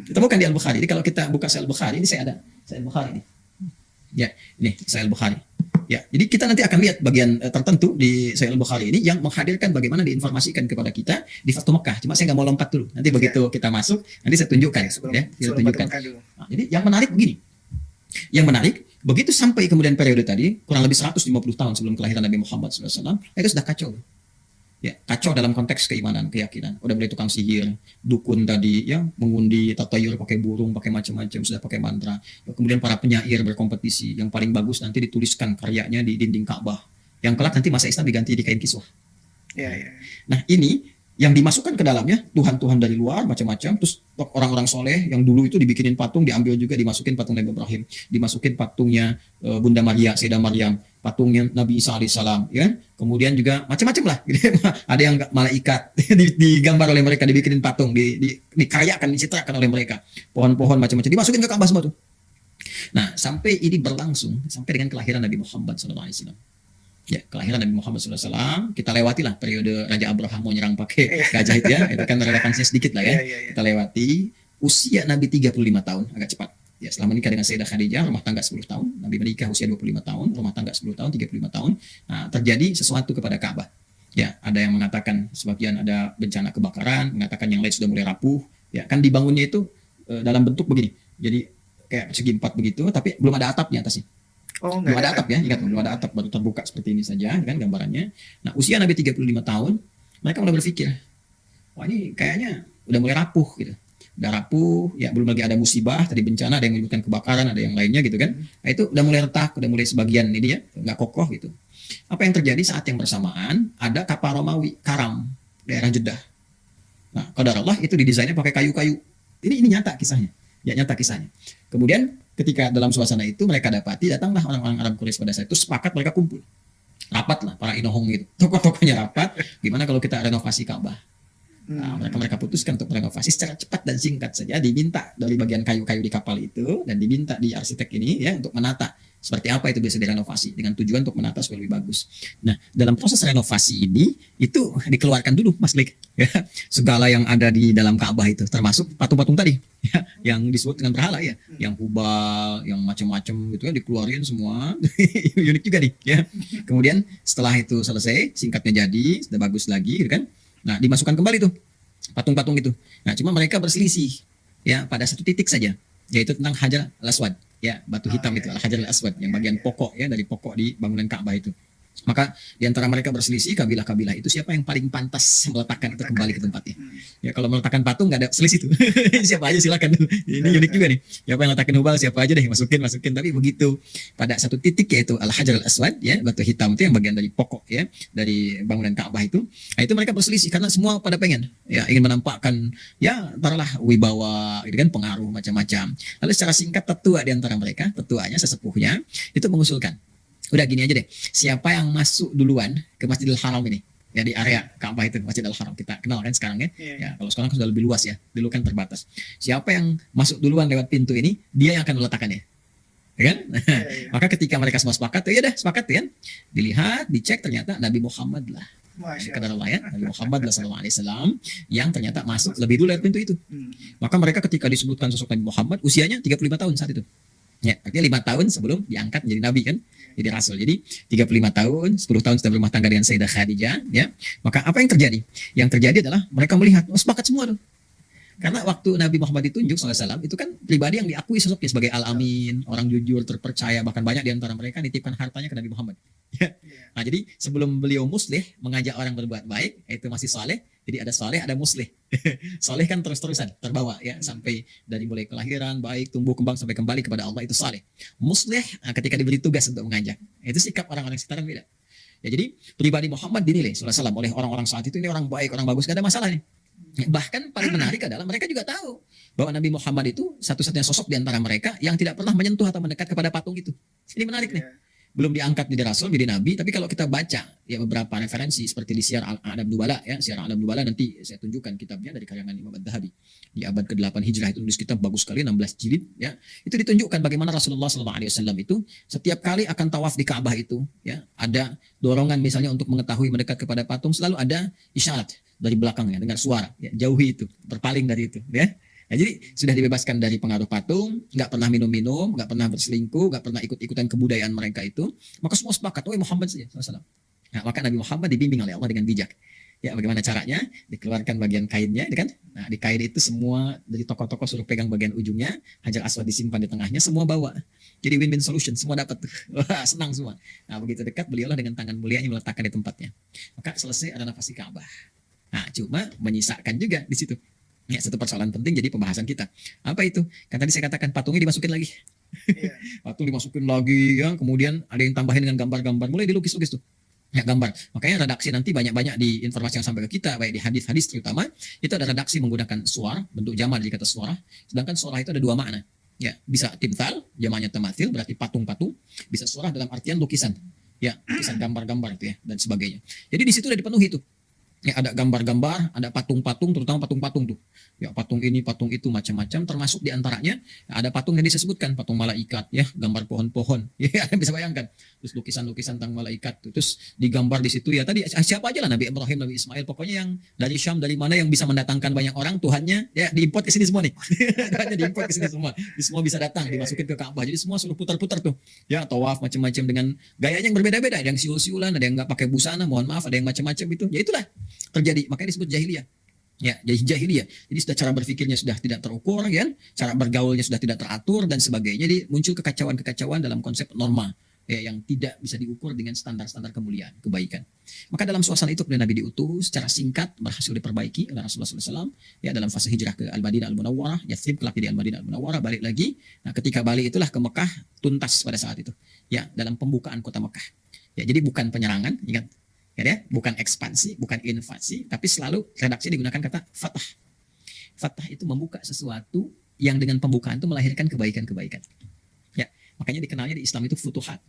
Ditemukan di Al-Bukhari. Jadi kalau kita buka Sahih Al-Bukhari, ini saya ada Sahih Al-Bukhari ini. Ya, ini Sahih Al-Bukhari. Ya, jadi kita nanti akan lihat bagian tertentu di Sahih Al-Bukhari ini yang menghadirkan bagaimana diinformasikan kepada kita di Fatu Mekah. Cuma saya nggak mau lompat dulu. Nanti begitu kita masuk, nanti saya tunjukkan. Saya tunjukkan. Nah, jadi yang menarik begini. Yang menarik Begitu sampai kemudian periode tadi, kurang lebih 150 tahun sebelum kelahiran Nabi Muhammad SAW, itu sudah kacau. Ya, kacau dalam konteks keimanan, keyakinan. Udah mulai tukang sihir, dukun tadi, ya, mengundi, tatayur pakai burung, pakai macam-macam, sudah pakai mantra. Kemudian para penyair berkompetisi, yang paling bagus nanti dituliskan karyanya di dinding Ka'bah. Yang kelak nanti masa Islam diganti di kain kiswah. Ya, ya. Nah ini yang dimasukkan ke dalamnya Tuhan-Tuhan dari luar macam-macam, terus orang-orang soleh yang dulu itu dibikinin patung, diambil juga dimasukin patung Nabi Ibrahim, dimasukin patungnya Bunda Maria, Sayyidah Maryam, patungnya Nabi Isa alaihissalam, ya. Kemudian juga macam-macam lah, ada yang malaikat digambar oleh mereka, dibikinin patung, dikaryakan, dicitrakan oleh mereka, pohon-pohon macam-macam dimasukin ke Ka'bah semua tuh. Nah sampai ini berlangsung sampai dengan kelahiran Nabi Muhammad SAW. Ya, kelahiran Nabi Muhammad SAW, kita lewati lah periode Raja Abraham mau nyerang pakai gajah itu ya, itu kan relevansinya sedikit lah ya. Kita lewati usia Nabi 35 tahun, agak cepat. Ya, setelah menikah dengan Sayyidah Khadijah, rumah tangga 10 tahun, Nabi menikah usia 25 tahun, rumah tangga 10 tahun, 35 tahun. Nah, terjadi sesuatu kepada Ka'bah. Ya, ada yang mengatakan sebagian ada bencana kebakaran, mengatakan yang lain sudah mulai rapuh. Ya, kan dibangunnya itu dalam bentuk begini. Jadi kayak segi empat begitu, tapi belum ada atapnya atasnya. Oh, belum ada atap ya, ingat belum ada atap, baru terbuka seperti ini saja kan gambarannya. Nah usia Nabi 35 tahun, mereka mulai berpikir, wah ini kayaknya udah mulai rapuh gitu. Udah rapuh, ya belum lagi ada musibah, tadi bencana, ada yang menyebutkan kebakaran, ada yang lainnya gitu kan. Nah itu udah mulai retak, udah mulai sebagian ini ya, nggak kokoh gitu. Apa yang terjadi saat yang bersamaan, ada kapal Romawi, Karam, daerah Jeddah. Nah qadarullah itu didesainnya pakai kayu-kayu. Ini nyata kisahnya, ya nyata kisahnya. Kemudian ketika dalam suasana itu mereka dapati, datanglah orang-orang Arab Quraisy pada saat itu, sepakat mereka kumpul. Rapat lah para inohong gitu. Tokoh-tokohnya rapat, gimana kalau kita renovasi Ka'bah? Nah, mereka putuskan untuk renovasi secara cepat dan singkat saja, diminta dari bagian kayu-kayu di kapal itu, dan diminta di arsitek ini ya untuk menata seperti apa itu bisa direnovasi dengan tujuan untuk menata supaya lebih bagus. Nah, dalam proses renovasi ini itu dikeluarkan dulu Mas Lik ya, segala yang ada di dalam Ka'bah itu termasuk patung-patung tadi ya, yang disebut dengan berhala ya, yang hubal, yang macam-macam gitu ya dikeluarin semua. Unik juga nih ya. Kemudian setelah itu selesai, singkatnya jadi, sudah bagus lagi gitu kan. Nah, dimasukkan kembali tuh patung-patung itu. Nah, cuma mereka berselisih ya pada satu titik saja, yaitu tentang Hajar al-Aswad. Ya, batu hitam itu Al-Hajar al-Aswad yang bagian pokok ya dari pokok di bangunan Ka'bah itu. Maka di antara mereka berselisih kabilah-kabilah itu siapa yang paling pantas meletakkan itu kembali ke tempatnya. Ya kalau meletakkan patung nggak ada selisih tuh. Siapa aja silakan tuh. Ini unik juga nih. Siapa yang letakin hubal siapa aja deh masukin. Tapi begitu pada satu titik yaitu Al-Hajar al-Aswad ya, batu hitam itu yang bagian dari pokok ya dari bangunan Ka'bah itu. Nah, itu mereka berselisih karena semua pada pengen ya ingin menampakkan ya taruhlah wibawa gitu kan, pengaruh macam-macam. Lalu secara singkat tetua di antara mereka, tetuanya sesepuhnya itu mengusulkan, udah gini aja deh, siapa yang masuk duluan ke Masjidil Haram ini ya, di area Ka'bah itu Masjidil Haram kita kenal kan sekarang ya. Ya kalau sekarang sudah lebih luas ya, dulu kan terbatas. Siapa yang masuk duluan lewat pintu ini, dia yang akan meletakkannya ya kan. Maka ketika mereka semua sepakat, ya udah sepakat kan, dilihat dicek ternyata Nabi Muhammad lah, kadarullah ya, Nabi Muhammad SAW yang ternyata masuk lebih dulu lewat pintu itu. Maka mereka ketika disebutkan sosok Nabi Muhammad, usianya 35 tahun saat itu. Ya, artinya 5 tahun sebelum diangkat menjadi nabi kan, jadi rasul. Jadi 35 tahun, 10 tahun sudah berumah tangga dengan Sayyidah Khadijah, ya. Maka apa yang terjadi? Yang terjadi adalah mereka melihat, oh, sepakat semua tuh. Karena waktu Nabi Muhammad ditunjuk SAW, itu kan pribadi yang diakui sosoknya sebagai Al-Amin, orang jujur, terpercaya, bahkan banyak di antara mereka nitipkan hartanya ke Nabi Muhammad. Ya. Nah, jadi sebelum beliau muslih, mengajak orang berbuat baik, itu masih saleh. Jadi ada saleh, ada muslih. Saleh kan terus-terusan terbawa ya, sampai dari mulai kelahiran, baik, tumbuh kembang sampai kembali kepada Allah, itu saleh. Muslih ketika diberi tugas untuk mengajak, itu sikap orang-orang sekitar beda. Ya, jadi pribadi Muhammad dinilai SAW oleh orang-orang saat itu ini orang baik, orang bagus, gak ada masalah nih. Bahkan paling menarik adalah mereka juga tahu bahwa Nabi Muhammad itu satu-satunya sosok di antara mereka yang tidak pernah menyentuh atau mendekat kepada patung itu. Ini menarik nih. Belum diangkat menjadi rasul, menjadi nabi, tapi kalau kita baca ya beberapa referensi seperti di Syiar A'lam Nubala ya, Syiar A'lam Nubala nanti saya tunjukkan kitabnya dari karangan Imam Adz-Dzahabi. Di abad ke-8 Hijrah itu nulis kitab bagus sekali, 16 jilid ya. Itu ditunjukkan bagaimana Rasulullah SAW itu setiap kali akan tawaf di Ka'bah itu ya, ada dorongan misalnya untuk mengetahui mendekat kepada patung, selalu ada isyarat dari belakangnya dengan suara ya, jauhi itu, berpaling dari itu ya. Nah, jadi sudah dibebaskan dari pengaruh patung, nggak pernah minum-minum, nggak pernah berselingkuh, nggak pernah ikut-ikutan kebudayaan mereka itu. Maka semua sepakat, oh Muhammad saja SAW. Nah, maka Nabi Muhammad dibimbing oleh Allah dengan bijak. Ya, bagaimana caranya? Dikeluarkan bagian kainnya, kan? Nah, di kain itu semua dari tokoh-tokoh suruh pegang bagian ujungnya, Hajar Aswad disimpan di tengahnya, semua bawa. Jadi win-win solution, semua dapat tuh. Wah, senang semua. Nah, begitu dekat beliaulah dengan tangan mulianya meletakkan di tempatnya. Maka selesai ada nafasi Ka'bah. Nah, cuma menyisakan juga di situ. Ya, satu persoalan penting jadi pembahasan kita. Apa itu? Kan tadi saya katakan patungnya dimasukin lagi. Iya. Patung dimasukin lagi ya, kemudian ada yang tambahin dengan gambar-gambar, mulai dilukis-lukis tuh. Ya, gambar. Makanya redaksi nanti banyak-banyak di informasi yang sampai ke kita, baik di hadis-hadis terutama, itu ada redaksi menggunakan suara, bentuk jamak dari kata suara. Sedangkan suara itu ada dua makna. Ya, bisa timtal, jamaknya tematil, berarti patung-patung. Bisa suara dalam artian lukisan. Ya, lukisan gambar-gambar itu ya, dan sebagainya. Jadi di situ udah dipenuhi tuh. Ya, ada gambar-gambar, ada patung-patung, terutama patung-patung tuh. Ya, patung ini, patung itu, macam-macam. Termasuk diantaranya ada patung yang disebutkan, patung malaikat, ya, gambar pohon-pohon. Ya, bisa bayangkan. Terus lukisan-lukisan tentang malaikat. Terus digambar di situ ya. Tadi siapa aja lah, Nabi Ibrahim, Nabi Ismail. Pokoknya yang dari Syam, dari mana yang bisa mendatangkan banyak orang, Tuhannya ya diimport ke sini semua nih. Tuhannya diimport ke sini semua. Semua bisa datang, dimasukin ke Ka'bah. Jadi semua suruh putar-putar tuh. Ya, tawaf macam-macam dengan gayanya yang berbeda-beda. Ada yang siul-siulan, ada yang nggak pakai busana, mohon maaf, ada yang macam-macam itu. Ya itulah terjadi, makanya disebut jahiliyah. Ya, jadi jahiliyah. Jadi sudah cara berpikirnya sudah tidak terukur, ya, cara bergaulnya sudah tidak teratur dan sebagainya. Jadi muncul kekacauan-kekacauan dalam konsep norma, ya, yang tidak bisa diukur dengan standar-standar kemuliaan, kebaikan. Maka dalam suasana itu kemudian Nabi diutus secara singkat, berhasil diperbaiki oleh Rasulullah SAW. Ya, dalam fase hijrah ke Al-Madinah Al-Munawwarah, Yathrib kelak jadi Al-Madinah Al-Munawwarah, balik lagi. Nah, ketika balik itulah ke Mekah tuntas pada saat itu. Ya, dalam pembukaan kota Mekah. Ya, jadi bukan penyerangan, ingat. Ya, bukan ekspansi, bukan invasi, tapi selalu redaksi digunakan kata fatah. Fatah itu membuka sesuatu yang dengan pembukaan itu melahirkan kebaikan-kebaikan. Ya, makanya dikenalnya di Islam itu futuhat,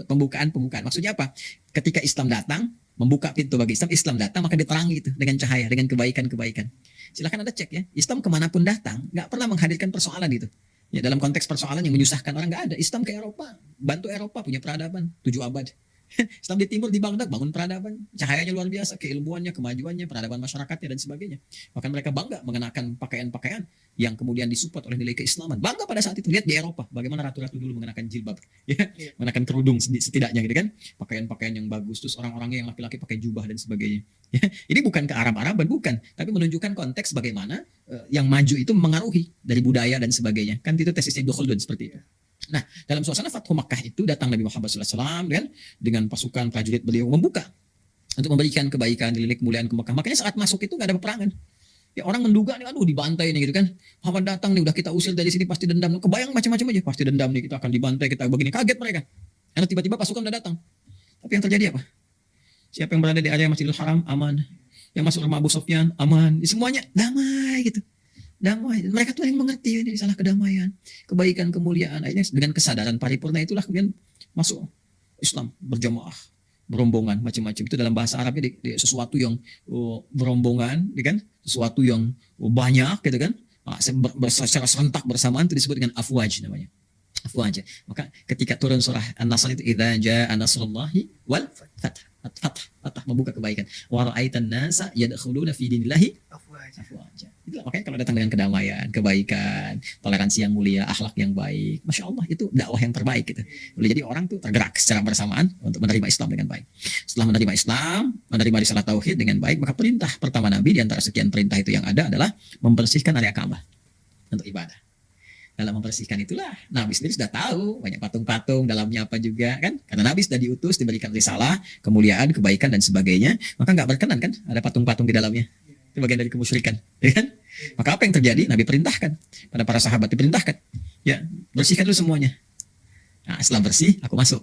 pembukaan. Maksudnya apa? Ketika Islam datang, membuka pintu bagi Islam, Islam datang maka diterangi itu dengan cahaya, dengan kebaikan-kebaikan. Silahkan Anda cek ya, Islam kemanapun datang, nggak pernah menghadirkan persoalan itu. Ya, dalam konteks persoalan yang menyusahkan orang nggak ada. Islam ke Eropa, bantu Eropa punya peradaban 7 abad. Islam di timur di Baghdad bangun peradaban, cahayanya luar biasa, keilmuannya, kemajuannya, peradaban masyarakatnya dan sebagainya. Bahkan mereka bangga mengenakan pakaian-pakaian yang kemudian disupport oleh nilai keislaman. Bangga pada saat itu. Lihat di Eropa bagaimana ratu-ratu dulu mengenakan jilbab, ya, mengenakan kerudung setidaknya gitu kan, pakaian-pakaian yang bagus. Terus orang-orangnya yang laki-laki pakai jubah dan sebagainya. Ya, ini bukan ke Arab-Araban, bukan, tapi menunjukkan konteks bagaimana yang maju itu mengaruhi dari budaya dan sebagainya. Kan itu tesisnya Ibnu Khaldun seperti itu. Nah, dalam suasana Fathu Makkah itu datang Nabi Muhammad SAW dengan pasukan prajurit beliau membuka untuk memberikan kebaikan, dililik kemuliaan ke Makkah. Makanya saat masuk itu nggak ada peperangan. Ya, orang menduga nih, aduh dibantai nih gitu kan. Muhammad datang nih, udah kita usir dari sini pasti dendam. Kebayang macam-macam aja, pasti dendam nih, kita akan dibantai, kita begini. Kaget mereka. Karena tiba-tiba pasukan udah datang. Tapi yang terjadi apa? Siapa yang berada di area Masjidil Haram aman. Yang masuk rumah Abu Sufyan aman. Semuanya damai gitu. Damai. Mereka tuh yang mengerti ini salah kedamaian, kebaikan, kemuliaan. Akhirnya dengan kesadaran paripurna itulah kemudian masuk Islam berjamaah, berombongan, macam-macam. Itu dalam bahasa Arabnya sesuatu yang berombongan, kan? Sesuatu yang banyak, gitu kan? Secara serentak bersamaan itu disebut dengan afwaj namanya. Afwaj. Maka ketika turun surah An-Nasr itu idza jaa nasrullahi wal fath. Fatah membuka kebaikan. Wa ra'aitan nasa yadkhuluna fi dinillahi afwaja. Itulah makanya kalau datang dengan kedamaian, kebaikan, toleransi yang mulia, akhlak yang baik, masya Allah itu dakwah yang terbaik gitu. Jadi orang tuh tergerak secara bersamaan untuk menerima Islam dengan baik. Setelah menerima Islam, menerima risalah tauhid dengan baik, maka perintah pertama Nabi di antara sekian perintah itu yang ada adalah membersihkan area Ka'bah untuk ibadah. Dalam membersihkan itulah Nabi sendiri sudah tahu banyak patung-patung dalamnya apa juga kan, karena Nabi sudah diutus diberikan risalah, kemuliaan, kebaikan dan sebagainya, maka nggak berkenan kan ada patung-patung di dalamnya. Itu bagian dari kemusyrikan, ya kan? Maka apa yang terjadi? Nabi perintahkan pada para sahabat, diperintahkan, ya bersihkan dulu semuanya. Nah, setelah bersih aku masuk,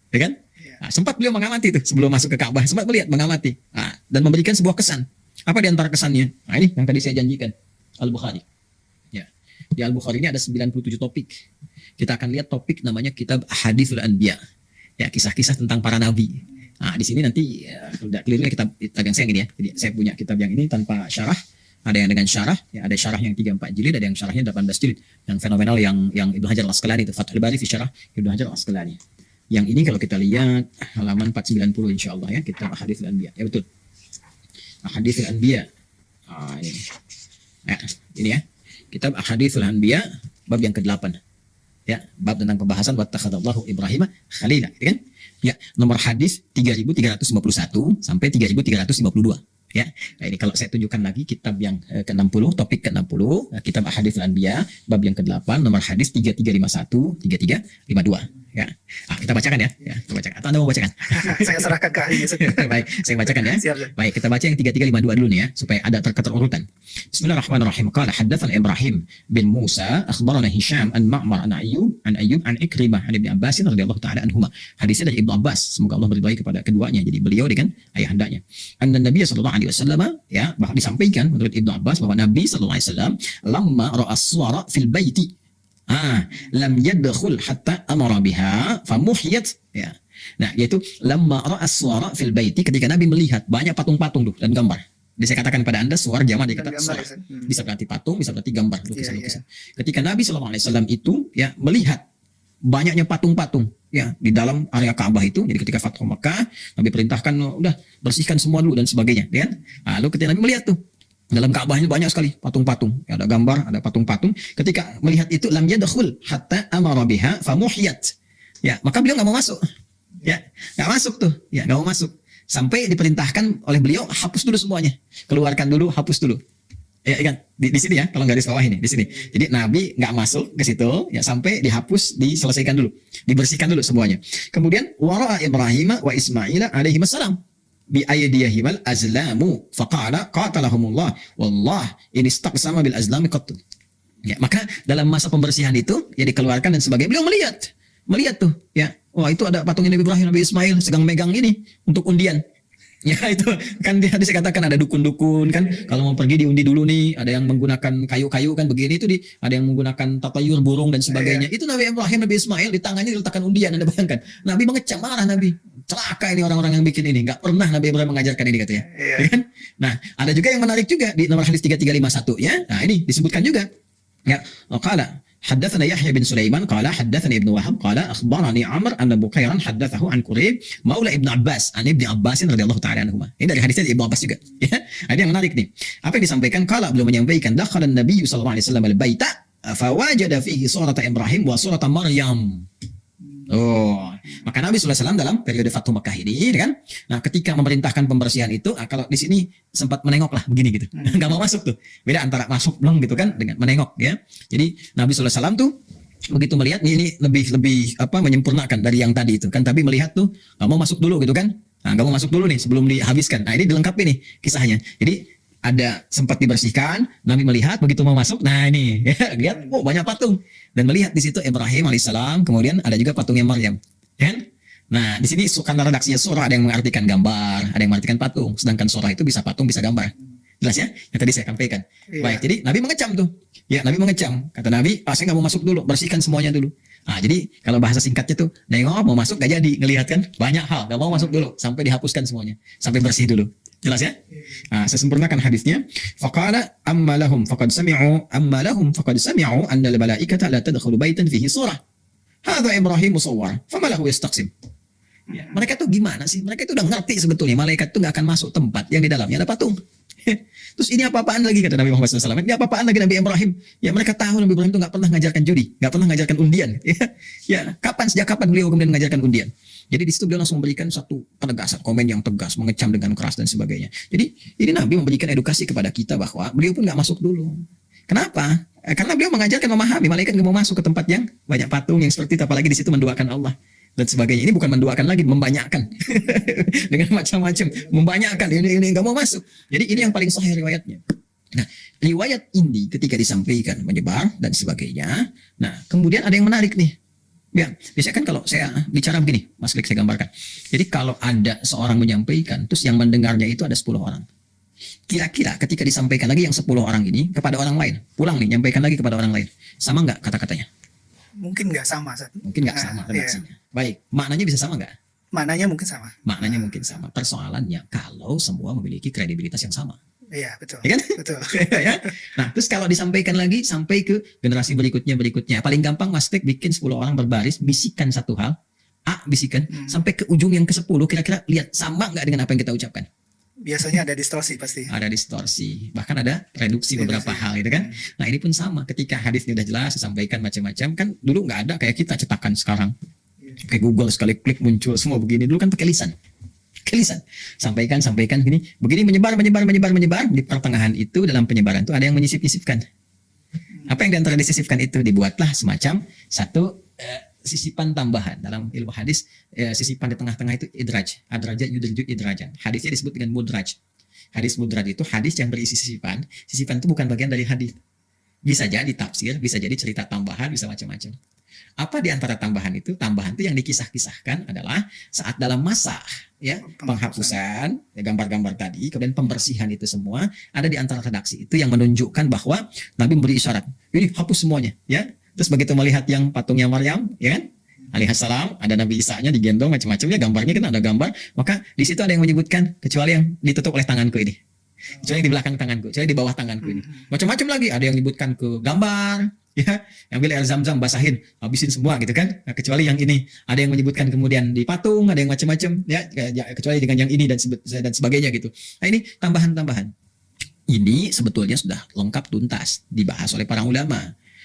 ya kan? Nah, sempat beliau mengamati itu sebelum masuk ke Ka'bah, sempat melihat, mengamati, dan memberikan sebuah kesan. Apa di antara kesannya? Nah, ini yang tadi saya janjikan, Al-Bukhari. Di Al-Bukhari ini ada 97 topik. Kita akan lihat topik namanya kitab Hadithul Anbiya. Ya, kisah-kisah tentang para nabi. Nah, di sini nanti clearnya kitab yang saya ini ya. Jadi saya punya kitab yang ini tanpa syarah, ada yang dengan syarah, ya, ada syarah yang 3-4 jilid, ada yang syarahnya 18 jilid. Yang fenomenal yang Ibnu Hajar Al-Asqalani itu Fathul Bari fi Syarah Ibnu Hajar Al-Asqalani. Yang ini kalau kita lihat halaman 490 insyaallah ya, kitab Hadithul Anbiya. Ya betul. Hadithul Anbiya. Ini. Ya, ini ya. Kitab Ahaditsul Anbiya bab yang ke-8. Ya, bab tentang pembahasan wattakhadallahu Ibrahim khalila, gitu kan? Ya, nomor hadis 3351 sampai 3352. Ya, nah ini kalau saya tunjukkan lagi kitab yang ke-60, topik ke-60, kitab Ahadits Al-Anbiya, bab yang ke-8, nomor hadis 3351, 3352. Ya, kita bacakan ya. Kita bacakan. Atau Anda mau bacakan? Saya serahkan ke ahlinya. Baik, saya bacakan ya. Siap. Baik, kita baca yang 3352 dulu nih ya, supaya ada keterurutan. Bismillahirrahmanirrahim. Qala haddatsana Ibrahim bin Musa, akhbarana Hisham an Ma'mar an Ayyub an Ikrimah an Ibnu Abbas radhiyallahu taala anhuma. Hadisnya dari Ibnu Abbas, semoga Allah meridhai kepada keduanya. Jadi beliau dengan ayahandanya. Anna Nabi sallallahu alaihi wasallam ya, bahwa disampaikan menurut Ibnu Abbas bahwa Nabi sallallahu alaihi wasallam lamma ra'a as-suwara fil baiti lam yadkhul hatta amara biha famuhiyat ya. Nah, yaitu lamma ra'as suwara fil baiti, ketika Nabi melihat banyak patung-patung tuh dan gambar. Jadi saya katakan kepada Anda suara jamak dari kata suara. Bisa berarti patung, bisa berarti gambar, lukisan-lukisan. Ketika Nabi sallallahu alaihi wasallam itu ya melihat banyaknya patung-patung ya di dalam area Ka'bah itu. Jadi ketika Fathu Makkah, Nabi perintahkan udah bersihkan semua dulu dan sebagainya, ya. Lalu ketika Nabi melihat tuh dalam Ka'bah ini banyak sekali patung-patung, ya, ada gambar, ada patung-patung. Ketika melihat itu lam yadkhul hatta amara biha famuhiyat. Ya, maka beliau nggak mau masuk. Ya, nggak masuk tuh. Ya, nggak mau masuk. Sampai diperintahkan oleh beliau hapus dulu semuanya. Keluarkan dulu, hapus dulu. Ya, kan? Di sini ya, kalau nggak di bawah ini, di sini. Jadi Nabi nggak masuk ke situ, ya sampai dihapus, diselesaikan dulu, dibersihkan dulu semuanya. Kemudian wara'a Ibrahim wa Ismail alaihi wassalam bi aydiyahimal azlamu faqala qatalahumullah wallah in istaqsama bil azlami qattu. Ya, maka dalam masa pembersihan itu ya dikeluarkan dan sebagainya, beliau melihat tuh ya, wah itu ada patung Nabi Ibrahim, Nabi Ismail sedang megang ini untuk undian. Ya itu kan tadi saya katakan ada dukun-dukun kan, kalau mau pergi diundi dulu nih, ada yang menggunakan kayu-kayu kan begini, itu ada yang menggunakan tatayur burung dan sebagainya. Itu Nabi Ibrahim, Nabi Ismail di tangannya diletakkan undian, Anda bayangkan. Nabi mengecam, marah Nabi. Celaka ini orang-orang yang bikin ini. Nggak pernah Nabi Ibrahim mengajarkan ini katanya. Ya kan? Nah, ada juga yang menarik juga di nomor hadis 3351 ya. Nah, ini disebutkan juga. Ya, qala حدثنا يحيى بن سليمان قال حدثني ابن وهب قال أخبرني عمرو أن بكيرا حدثه عن كريب مولى ابن عباس عن ابن عباس رضي الله تعالى عنهما. Ini dari hadisnya Ibnu Abbas juga. Ya, ada yang menarik nih. Apa yang disampaikan? Kala beliau menyampaikan, dakhala an-nabiy sallallahu alaihi wasallam al-baita fawajada fihi surata Ibrahim wa surata Maryam. Oh, maka Nabi SAW dalam periode Fathu Makkah ini, kan? Nah, ketika memerintahkan pembersihan itu, kalau di sini sempat menengok lah begini gitu, nggak mau masuk tuh. Beda antara masuk belum gitu kan dengan menengok ya. Jadi Nabi SAW tuh begitu melihat ini lebih apa menyempurnakan dari yang tadi itu kan. Tapi melihat tuh nggak mau masuk dulu gitu kan. Nah, nggak mau masuk dulu nih sebelum dihabiskan. Nah, ini dilengkapi nih kisahnya. Jadi ada sempat dibersihkan, Nabi melihat begitu mau masuk, nah ini ya, lihat, oh banyak patung, dan melihat di situ Ibrahim alaihissalam, kemudian ada juga patungnya Maryam, kan? Nah di sini karena redaksinya surah, ada yang mengartikan gambar, ada yang mengartikan patung, sedangkan surah itu bisa patung bisa gambar, jelas ya? Yang tadi saya sampaikan. Iya. Baik, jadi Nabi mengecam tuh, ya Nabi mengecam, kata Nabi, saya nggak mau masuk dulu, bersihkan semuanya dulu. Nah, jadi kalau bahasa singkatnya tuh, nengok mau masuk gak jadi, ngelihat kan banyak hal, gak mau masuk dulu, sampai dihapuskan semuanya, sampai bersih dulu. Jelas ya? Nah, saya sempurnakan hadisnya. Faqala amma lahum faqad sami'u anna al-malaikata la tadkhulu baitan fihi surah. Hadza Ibrahim musawwar. Fama lahu yastaqsim. Ya, mereka tuh gimana sih? Mereka itu udah ngerti sebetulnya malaikat tuh gak akan masuk tempat yang di dalamnya ada patung. Terus ini apa-apaan lagi kata Nabi Muhammad SAW? Ini apa-apaan lagi Nabi Ibrahim? Ya mereka tahu Nabi Ibrahim itu gak pernah mengajarkan judi, gak pernah mengajarkan undian. Ya, sejak kapan beliau kemudian mengajarkan undian? Jadi di situ beliau langsung memberikan satu penegasan, komen yang tegas, mengecam dengan keras dan sebagainya. Jadi ini Nabi memberikan edukasi kepada kita bahwa beliau pun nggak masuk dulu. Kenapa? Karena beliau mengajarkan memahami malaikat nggak mau masuk ke tempat yang banyak patung yang seperti itu, apalagi di situ mendoakan Allah dan sebagainya. Ini bukan mendoakan lagi, membanyakkan dengan macam-macam, membanyakkan ini nggak mau masuk. Jadi ini yang paling sahih riwayatnya. Nah, riwayat ini ketika disampaikan menyebar dan sebagainya. Nah, kemudian ada yang menarik nih. Ya, biasanya kan kalau saya bicara begini, Mas Klik saya gambarkan. Jadi kalau ada seorang menyampaikan, terus yang mendengarnya itu ada 10 orang. Kira-kira ketika disampaikan lagi yang 10 orang ini kepada orang lain, pulang nih, nyampaikan lagi kepada orang lain. Sama nggak kata-katanya? Mungkin nggak sama. Mungkin nggak sama redaksinya. Iya. Baik, maknanya bisa sama nggak? Maknanya mungkin sama. Maknanya mungkin sama. Persoalannya kalau semua memiliki kredibilitas yang sama. Iya, betul. Ya kan? Betul. Ya? Nah, terus kalau disampaikan lagi sampai ke generasi berikutnya. Paling gampang Mas Tek bikin 10 orang berbaris, bisikan satu hal, A bisikan, sampai ke ujung yang ke-10, kira-kira lihat sama nggak dengan apa yang kita ucapkan? Biasanya ada distorsi pasti. Ada distorsi, bahkan ada reduksi beberapa hal gitu kan. Nah, ini pun sama, ketika hadisnya udah jelas, disampaikan macam-macam, kan dulu nggak ada kayak kita cetakan sekarang. Kayak Google sekali klik muncul semua begini, dulu kan pakai lisan. Kelisan. Sampaikan gini, begini menyebar di pertengahan itu dalam penyebaran itu ada yang menyisip-nyisipkan. Apa yang diantara disisipkan itu dibuatlah semacam satu sisipan tambahan dalam ilmu hadis. Sisipan di tengah-tengah itu idraj, adraja yudriju idrajan. Hadisnya disebut dengan mudraj. Hadis mudraj itu hadis yang berisi sisipan. Sisipan itu bukan bagian dari hadis. Bisa jadi tafsir, bisa jadi cerita tambahan, bisa macam-macam. Apa di antara tambahan itu? Tambahan itu yang dikisah-kisahkan adalah saat dalam masa ya penghapusan ya, gambar-gambar tadi, kemudian pembersihan itu semua ada di antara redaksi itu yang menunjukkan bahwa Nabi memberi isyarat, ini hapus semuanya, ya. Terus begitu melihat yang patungnya Maryam, ya kan? Alaihissalam, ada Nabi Isa-nya digendong macam-macam ya, gambarnya kan ada gambar, maka di situ ada yang menyebutkan kecuali yang ditutup oleh tanganku ini. Kecuali di belakang tanganku, kecuali di bawah tanganku ini. Macam-macam lagi, ada yang menyebutkan ke gambar, ya, ambil air zam-zam, basahin, habisin semua gitu kan. Nah, kecuali yang ini, ada yang menyebutkan kemudian di patung, ada yang macam-macam, ya, kecuali dengan yang ini dan sebagainya gitu. Nah ini tambahan-tambahan. Ini sebetulnya sudah lengkap tuntas dibahas oleh para ulama.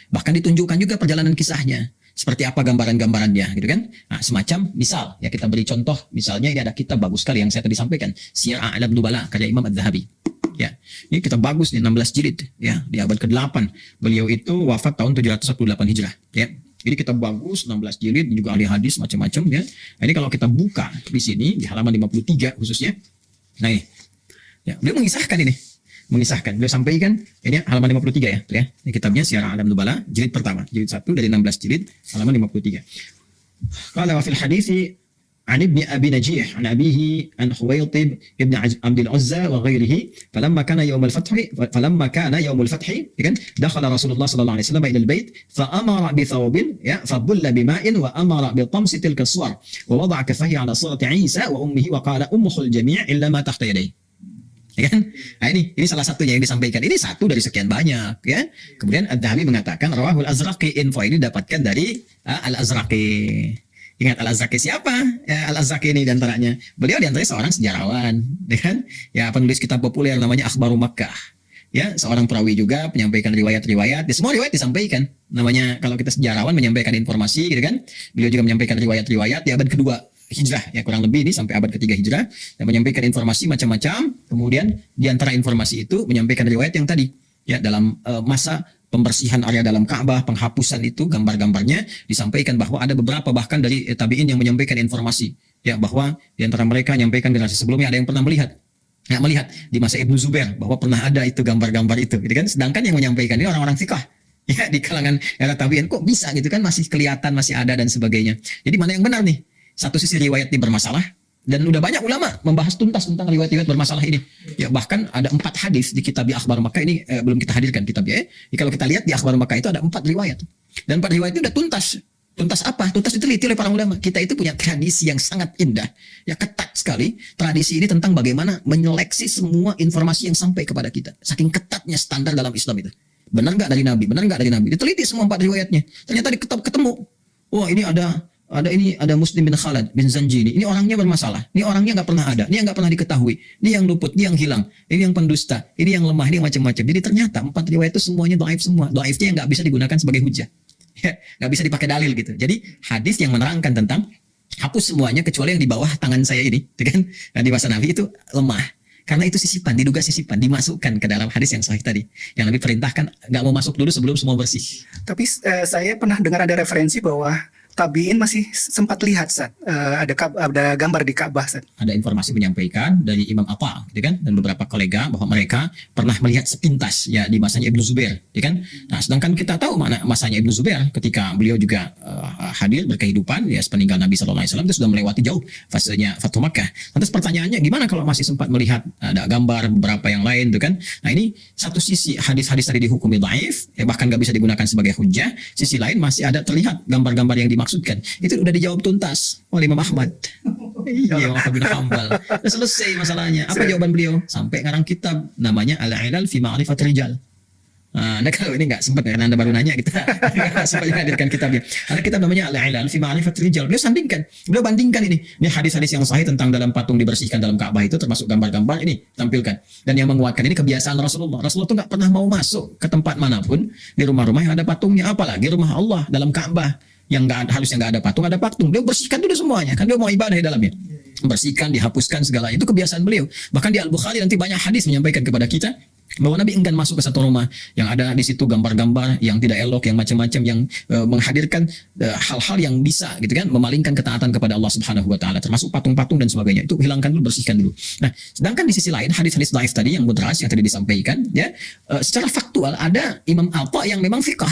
Bahkan ditunjukkan juga perjalanan kisahnya. Seperti apa gambaran-gambarannya gitu kan. Nah, semacam misal ya kita beri contoh, misalnya ini ada kitab bagus sekali yang saya tadi sampaikan, Syiar A'lam Nubala karya Imam Adz-Dzahabi. Ya, ini kitab bagus nih 16 jilid ya di abad ke-8. Beliau itu wafat tahun 718 Hijrah ya. Ini kitab bagus 16 jilid juga ahli hadis macam-macam ya. Nah, ini kalau kita buka di sini di halaman 53 khususnya. Nah, ini ya, beliau mengisahkan, beliau sampaikan ini halaman 53 ya, ya. Ini kitabnya Syiar A'lam Nubala jilid pertama, jilid 1 dari 16 jilid, halaman 53. Qala wa fil hadithi عن ابن أبي نجيح عن أبيه عن خويطب ابن عبد العزى وغيره فلما كان يوم الفتح دخل رسول الله صلى الله عليه وسلم إلى البيت فأمر بثوب فبل بماء وأمر بطمس تلك الصور ووضع كفيه على صورة عيسى وأمه وقال أمه الجميع إلا ما تحت يديه. Ya kan? Nah, ini salah satunya yang disampaikan. Ini satu dari sekian banyak ya. Kemudian Adz-Dzahabi mengatakan rawahul Azraqi, info ini dapatkan dari Al-Azraqi. Ingat Al-Azraqi siapa? Ya, Al-Azraqi ini diantaranya. Beliau diantaranya seorang sejarawan, ya kan? Ya, penulis kitab populer namanya Akhbaru Makkah. Ya, seorang perawi juga menyampaikan riwayat-riwayat. Di semua riwayat disampaikan. Namanya kalau kita sejarawan menyampaikan informasi, gitu kan? Beliau juga menyampaikan riwayat-riwayat di abad kedua Hijrah, ya kurang lebih ini sampai abad ketiga Hijrah, dan menyampaikan informasi macam-macam. Kemudian di antara informasi itu menyampaikan riwayat yang tadi, ya dalam masa pembersihan area dalam Ka'bah, penghapusan itu gambar-gambarnya disampaikan bahwa ada beberapa bahkan dari tabi'in yang menyampaikan informasi ya bahwa di antara mereka menyampaikan generasi sebelumnya ada yang pernah melihat di masa Ibnu Zubair bahwa pernah ada itu gambar-gambar itu gitu kan. Sedangkan yang menyampaikan ini orang-orang thiqah ya di kalangan era tabi'in, kok bisa gitu kan, masih kelihatan masih ada dan sebagainya. Jadi mana yang benar nih? Satu sisi riwayat ini bermasalah, dan udah banyak ulama membahas tuntas tentang riwayat-riwayat bermasalah ini. Ya bahkan ada 4 hadis di kitab Akhbar Makkah ini belum kita hadirkan kitabnya. Kalau kita lihat di Akhbar Makkah itu ada 4 riwayat. Dan 4 riwayat itu udah tuntas. Tuntas apa? Tuntas diteliti oleh para ulama. Kita itu punya tradisi yang sangat indah. Ya ketat sekali. Tradisi ini tentang bagaimana menyeleksi semua informasi yang sampai kepada kita. Saking ketatnya standar dalam Islam itu. Benar nggak dari Nabi? Benar nggak dari Nabi? Diteliti semua 4 riwayatnya. Ternyata ketemu. Wah, ini ada Muslim bin Khalad bin Zanjini. Ini orangnya bermasalah. Ini orangnya nggak pernah ada. Ini yang nggak pernah diketahui. Ini yang luput. Ini yang hilang. Ini yang pendusta. Ini yang lemah. Ini yang macam-macam. Jadi ternyata 4 riwayat itu semuanya dhaif semua. Dhaifnya yang nggak bisa digunakan sebagai hujah. Ya, nggak bisa dipakai dalil gitu. Jadi hadis yang menerangkan tentang hapus semuanya kecuali yang di bawah tangan saya ini, kan? Dan di masa Nabi itu lemah. Karena itu sisipan, diduga sisipan, dimasukkan ke dalam hadis yang sahih tadi. Yang Nabi perintahkan nggak mau masuk dulu sebelum semua bersih. Tapi saya pernah dengar ada referensi bahwa tabiin masih sempat lihat ada gambar di Ka'bah. Ada informasi menyampaikan dari Imam Atha, gitu kan, dan beberapa kolega bahwa mereka pernah melihat sepintas ya di masanya Ibnu Zubair, ya kan. Nah, sedangkan kita tahu mana masanya Ibnu Zubair ketika beliau juga hadir berkehidupan ya sepeninggal Nabi Sallallahu Alaihi Wasallam itu sudah melewati jauh fasenya Fathu Makkah. Lantas pertanyaannya gimana kalau masih sempat melihat ada gambar beberapa yang lain, gitu kan. Nah, ini satu sisi hadis-hadis tadi dihukumi dhaif, ya bahkan nggak bisa digunakan sebagai hujjah. Sisi lain masih ada terlihat gambar-gambar yang dimaksudkan. Itu udah dijawab tuntas oleh Imam Ahmad. Iya, Imam Ahmad bin Hanbal. Sudah selesai masalahnya. Apa jawaban beliau? Sampai ngarang kitab namanya Al-Ilal fi Ma'rifatir Rijal. Nah, kalau ini nggak sempat karena Anda baru nanya kita sempat hadirkan kitabnya. Ada kitab namanya Al-Ilal fi Ma'rifatir Rijal. Beliau bandingkan ini. Ini hadis-hadis yang sahih tentang dalam patung dibersihkan dalam Ka'bah itu termasuk gambar-gambar ini tampilkan. Dan yang menguatkan ini kebiasaan Rasulullah. Rasulullah itu nggak pernah mau masuk ke tempat manapun di rumah-rumah yang ada patungnya, apalagi rumah Allah dalam Ka'bah yang harusnya nggak ada patung, ada patung. Beliau bersihkan dulu semuanya, kan beliau mau ibadah di dalamnya. membersihkan, dihapuskan segalanya. Itu kebiasaan beliau. Bahkan di Al-Bukhari nanti banyak hadis menyampaikan kepada kita bahwa Nabi enggan masuk ke satu rumah yang ada di situ gambar-gambar yang tidak elok, yang macam-macam, yang menghadirkan hal-hal yang bisa gitu kan memalingkan ketaatan kepada Allah Subhanahu wa taala, termasuk patung-patung dan sebagainya. Itu hilangkan dulu, bersihkan dulu. Nah, sedangkan di sisi lain hadis-hadis dhaif tadi yang mudras yang tadi disampaikan ya, secara faktual ada Imam Atha yang memang fiqh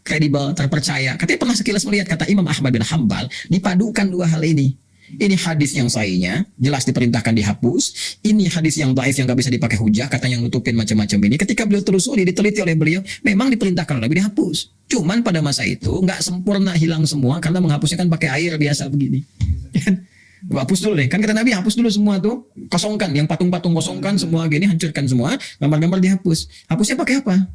kredibel, terpercaya. Katanya pernah sekilas melihat, kata Imam Ahmad bin Hambal, dipadukan dua hal ini. Ini hadis yang sahihnya jelas diperintahkan dihapus. Ini hadis yang dhaif yang gak bisa dipakai hujah, kata yang nutupin macam-macam ini. Ketika beliau telusuri, diteliti oleh beliau, memang diperintahkan oleh Nabi dihapus. Cuman pada masa itu nggak sempurna hilang semua karena menghapusnya kan pakai air biasa begini. Hapus dulu deh. Kan kata Nabi hapus dulu semua tuh, kosongkan yang patung-patung, kosongkan semua gini, hancurkan semua, gambar-gambar dihapus. Hapusnya pakai apa?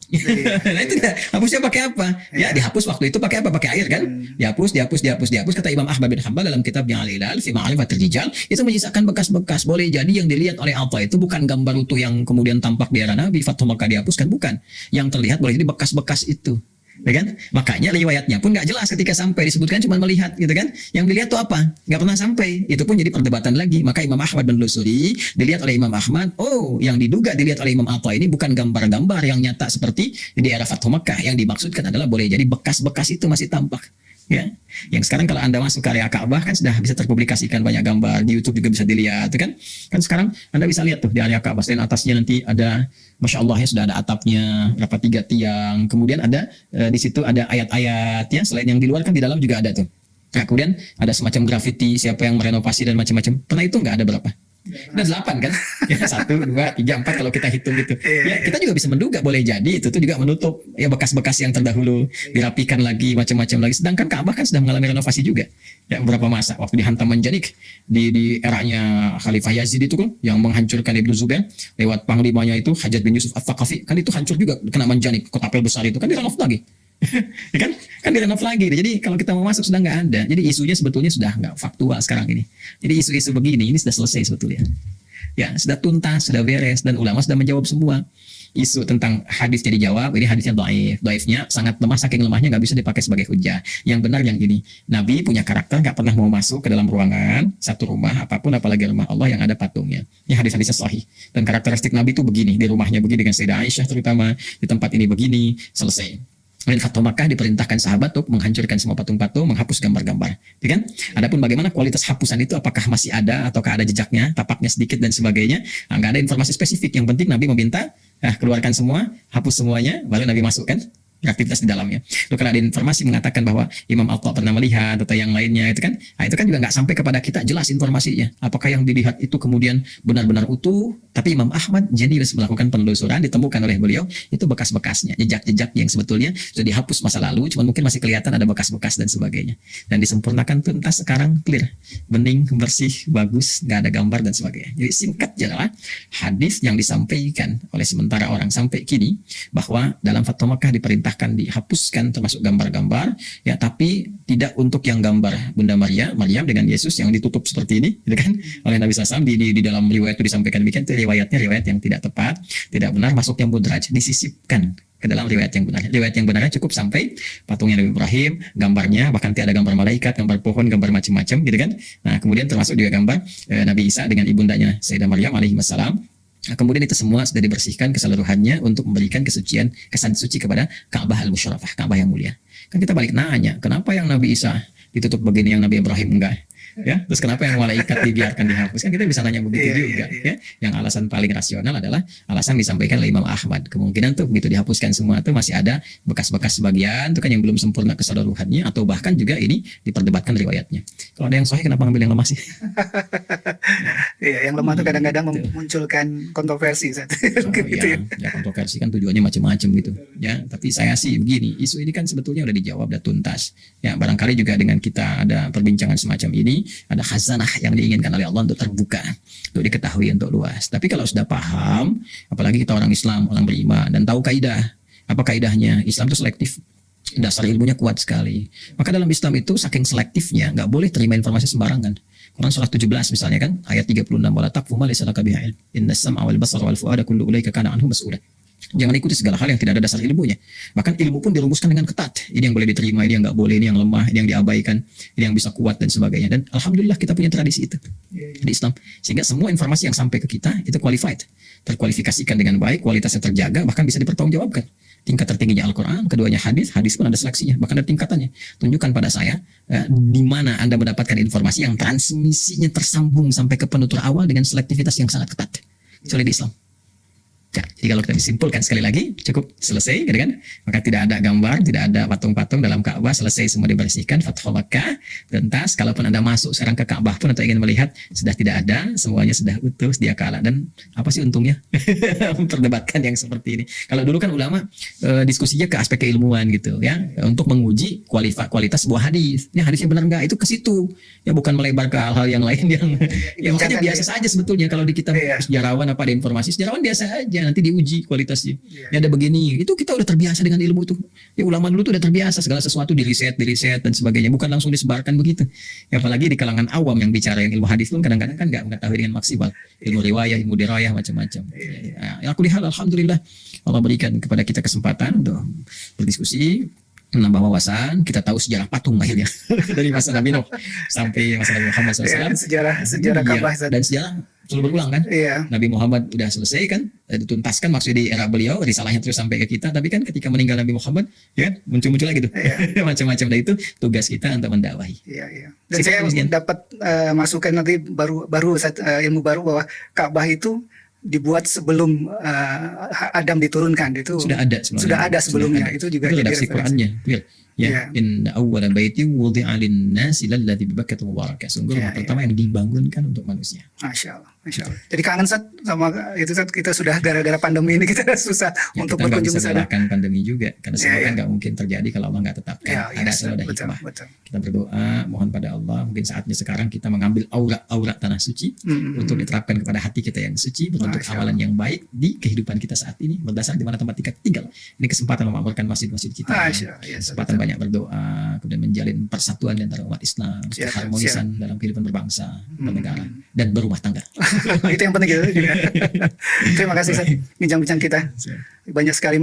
Nah itu dah, hapusnya pakai apa? Ya dihapus waktu itu pakai apa? Pakai air kan? Dihapus. Kata Imam Ahmad bin Hanbal dalam kitabnya Al-Ilal fi Ma'rifatil Rijal, itu menyisakan bekas-bekas. Boleh jadi yang dilihat oleh Atha itu bukan gambar utuh yang kemudian tampak di era Nabi, Fathu Makkah dihapuskan, bukan. Yang terlihat boleh jadi bekas-bekas itu. Ya kan? Makanya riwayatnya pun nggak jelas ketika sampai, disebutkan cuma melihat gitu kan. Yang dilihat tuh apa? Nggak pernah sampai. Itu pun jadi perdebatan lagi. Maka Imam Ahmad menelusuri, dilihat oleh Imam Ahmad, oh yang diduga dilihat oleh Imam Atha ini bukan gambar-gambar yang nyata seperti di era Fathu Makkah. Yang dimaksudkan adalah boleh jadi bekas-bekas itu masih tampak. Ya, yang sekarang kalau Anda masuk ke area Ka'bah kan sudah bisa terpublikasikan banyak gambar, di YouTube juga bisa dilihat, kan? Kan sekarang Anda bisa lihat tuh di area Ka'bah, selain atasnya nanti ada, masya Allah ya, sudah ada atapnya, berapa 3 tiang, kemudian ada di situ ada ayat-ayat ya, selain yang di luar kan di dalam juga ada tuh. Nah, kemudian ada semacam grafiti, siapa yang merenovasi dan macam-macam. Pernah itu nggak ada berapa? Ada 8 kan? Ya 1, 2, 3, 4 kalau kita hitung gitu. Ya kita juga bisa menduga boleh jadi itu tuh juga menutup ya bekas-bekas yang terdahulu, dirapikan lagi macam-macam lagi. Sedangkan Ka'bah kan sudah mengalami renovasi juga. Ya beberapa masa waktu dihantam Manjanik di eranya Khalifah Yazid itu kan yang menghancurkan Ibnu Zubair lewat panglimanya itu Hajjaj bin Yusuf Ats-Tsaqafi, kan itu hancur juga kena Manjanik, kota apel besar itu kan direnov lagi. Ya kan direnov lagi. Jadi kalau kita mau masuk sudah nggak ada. Jadi isunya sebetulnya sudah nggak faktual sekarang ini. Jadi isu-isu begini ini sudah selesai sebetulnya. Ya sudah tuntas, sudah beres, dan ulama sudah menjawab semua. Isu tentang hadisnya dijawab, ini hadisnya dhaif. Dhaifnya sangat lemah, saking lemahnya nggak bisa dipakai sebagai hujah. Yang benar yang ini, Nabi punya karakter nggak pernah mau masuk ke dalam ruangan satu rumah apapun, apalagi rumah Allah yang ada patungnya. Ini hadis-hadisnya sahih. Dan karakteristik Nabi itu begini, di rumahnya begini dengan Sayyidah Aisyah terutama, di tempat ini begini, selesai. Kemudian Fathu Makkah diperintahkan sahabat untuk menghancurkan semua patung-patung, menghapus gambar-gambar, ya kan? Adapun bagaimana kualitas hapusan itu, apakah masih ada ataukah ada jejaknya, tapaknya sedikit dan sebagainya, nggak ada informasi spesifik. Yang penting Nabi meminta, keluarkan semua, hapus semuanya, baru Nabi masukkan aktivitas di dalamnya. Lalu kalau ada informasi mengatakan bahwa Imam Atha pernah melihat atau yang lainnya itu kan, nah itu kan juga nggak sampai kepada kita jelas informasinya. Apakah yang dilihat itu kemudian benar-benar utuh? Tapi Imam Ahmad jenius melakukan penelusuran, ditemukan oleh beliau itu bekas-bekasnya, jejak-jejak yang sebetulnya sudah dihapus masa lalu, cuman mungkin masih kelihatan ada bekas-bekas dan sebagainya. Dan disempurnakan tuntas, sekarang clear, bening, bersih, bagus, nggak ada gambar dan sebagainya. Jadi singkatnya adalah hadis yang disampaikan oleh sementara orang sampai kini bahwa dalam Fathu Makkah diperintahkan dihapuskan termasuk gambar-gambar ya, tapi tidak untuk yang gambar Bunda Maryam dengan Yesus yang ditutup seperti ini gitu kan oleh Nabi SAW di dalam riwayat itu disampaikan demikian. Itu riwayat yang tidak tepat, tidak benar, masuk yang mudraj, disisipkan ke dalam riwayat yang benar. Riwayat yang benarnya cukup sampai patungnya Nabi Ibrahim, gambarnya, bahkan tidak ada gambar malaikat, gambar pohon, gambar macam-macam gitu kan. Nah kemudian termasuk juga gambar Nabi Isa dengan ibundanya Sayyidah Maryam alaihi wassalam. Nah, kemudian itu semua sudah dibersihkan keseluruhannya untuk memberikan kesucian, kesan suci kepada Ka'bah al-Musyarrafah, Ka'bah yang mulia. Kan kita balik nanya, kenapa yang Nabi Isa ditutup begini, yang Nabi Ibrahim enggak? Ya, terus kenapa yang malaikat dibiarkan dihapus? Kan kita bisa nanya begitu juga. Ya, yang alasan paling rasional adalah alasan disampaikan oleh Imam Ahmad. Kemungkinan tuh begitu dihapuskan semua tuh masih ada bekas-bekas sebagian tuh kan yang belum sempurna keseluruhannya, atau bahkan juga ini diperdebatkan riwayatnya. Kalau ada yang sahih, kenapa ngambil yang lemah sih? Iya, yang lemah tuh kadang-kadang memunculkan kontroversi saat gitu ya, kontroversi kan tujuannya macam-macam gitu. Ya, tapi saya sih begini, isu ini kan sebetulnya udah dijawab, udah tuntas. Ya, barangkali juga dengan kita ada perbincangan semacam ini, ada khazanah yang diinginkan oleh Allah untuk terbuka, untuk diketahui, untuk luas. Tapi kalau sudah paham, apalagi kita orang Islam, orang beriman, dan tahu kaidah, apa kaidahnya? Islam itu selektif. Dasar ilmunya kuat sekali. Maka dalam Islam itu saking selektifnya, nggak boleh terima informasi sembarangan. Quran surah 17 misalnya kan, ayat 36, wala taqfu ma laysa laka bihi ilm, innas sam'a wal basara wal fuada kullu ulaika kana anhu mas'ula. Jangan ikuti segala hal yang tidak ada dasar ilmunya. Bahkan ilmu pun dirumuskan dengan ketat. Ini yang boleh diterima, ini yang nggak boleh, ini yang lemah, ini yang diabaikan, ini yang bisa kuat dan sebagainya. Dan alhamdulillah kita punya tradisi itu di Islam. Sehingga semua informasi yang sampai ke kita itu qualified, terkualifikasikan dengan baik, kualitasnya terjaga, bahkan bisa dipertanggungjawabkan. Tingkat tertingginya Al-Quran, keduanya hadis, hadis pun ada seleksinya, bahkan ada tingkatannya. Tunjukkan pada saya di mana Anda mendapatkan informasi yang transmisinya tersambung sampai ke penutur awal dengan selektivitas yang sangat ketat. Kecuali di Islam. Ya, jadi kalau kita disimpulkan sekali lagi cukup selesai, gitu kan? Maka tidak ada gambar, tidak ada patung-patung dalam Ka'bah, selesai semua dibersihkan, Fathu Makkah, tuntas. Kalaupun Anda masuk sekarang ke Ka'bah pun atau ingin melihat, sudah tidak ada, semuanya sudah utuh, sedia kala. Dan apa sih untungnya memperdebatkan yang seperti ini? Kalau dulu kan ulama diskusinya ke aspek keilmuan gitu ya, untuk menguji kualitas sebuah hadis. Ini hadisnya benar nggak? Itu ke situ. Ya bukan melebar ke hal-hal yang lain yang makanya biasa saja sebetulnya kalau di kitab sejarawan apa ada informasi sejarawan biasa aja, nanti diuji kualitasnya. Ini ada begini, itu kita udah terbiasa dengan ilmu itu. Ya ulama dulu tuh udah terbiasa segala sesuatu diriset dan sebagainya, bukan langsung disebarkan begitu. Ya, apalagi di kalangan awam yang bicara yang ilmu hadis pun kadang-kadang kan nggak mengetahui dengan maksimal ilmu riwayah, ilmu dirayah macam-macam. Ya, aku lihat alhamdulillah Allah berikan kepada kita kesempatan untuk berdiskusi, menambah wawasan. Kita tahu sejarah patung akhirnya dari masa Nabi Nuh sampai masa Nabi Muhammad SAW. Sejarah Ka'bah dan sejarah selalu berulang kan. Nabi Muhammad udah selesai kan, dituntaskan maksudnya di era beliau, risalahnya terus sampai ke kita. Tapi kan ketika meninggal Nabi Muhammad, ya kan muncul lagi tuh macam-macam. Dan itu tugas kita untuk mendakwahi. Dan saya dapat masukan nanti baru ilmu baru bahwa Ka'bah itu dibuat sebelum Adam diturunkan, itu sudah ada sebelumnya. Itu juga itu redaksi Qurannya. Ya, in awwala baiti wudi'a lin-nasi lalladzi bi Bakkah mubarakah. Sungguh rumah pertama yang dibangunkan untuk manusia. Masya Allah. Jadi kangen sama itu kita sudah gara-gara pandemi ini kita susah untuk berkunjung ke sana. Kita pandemi juga karena semua kan nggak mungkin terjadi kalau Allah nggak tetapkan. Ada hikmah. Kita berdoa mohon pada Allah, mungkin saatnya sekarang kita mengambil aura tanah suci untuk diterapkan kepada hati kita yang suci, berbentuk awalan yang baik di kehidupan kita saat ini berdasar di mana tempat kita tinggal. Ini kesempatan memakmurkan masjid-masjid kita. Kesempatan banyak berdoa, kemudian menjalin persatuan antara umat Islam, keharmonisan dalam kehidupan berbangsa, bernegara, dan berumah tangga. Itu yang penting juga. Terima kasih Ustaz, bincang-bincang kita. Banyak sekali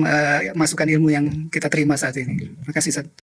masukan ilmu yang kita terima saat ini. Terima kasih Ustaz.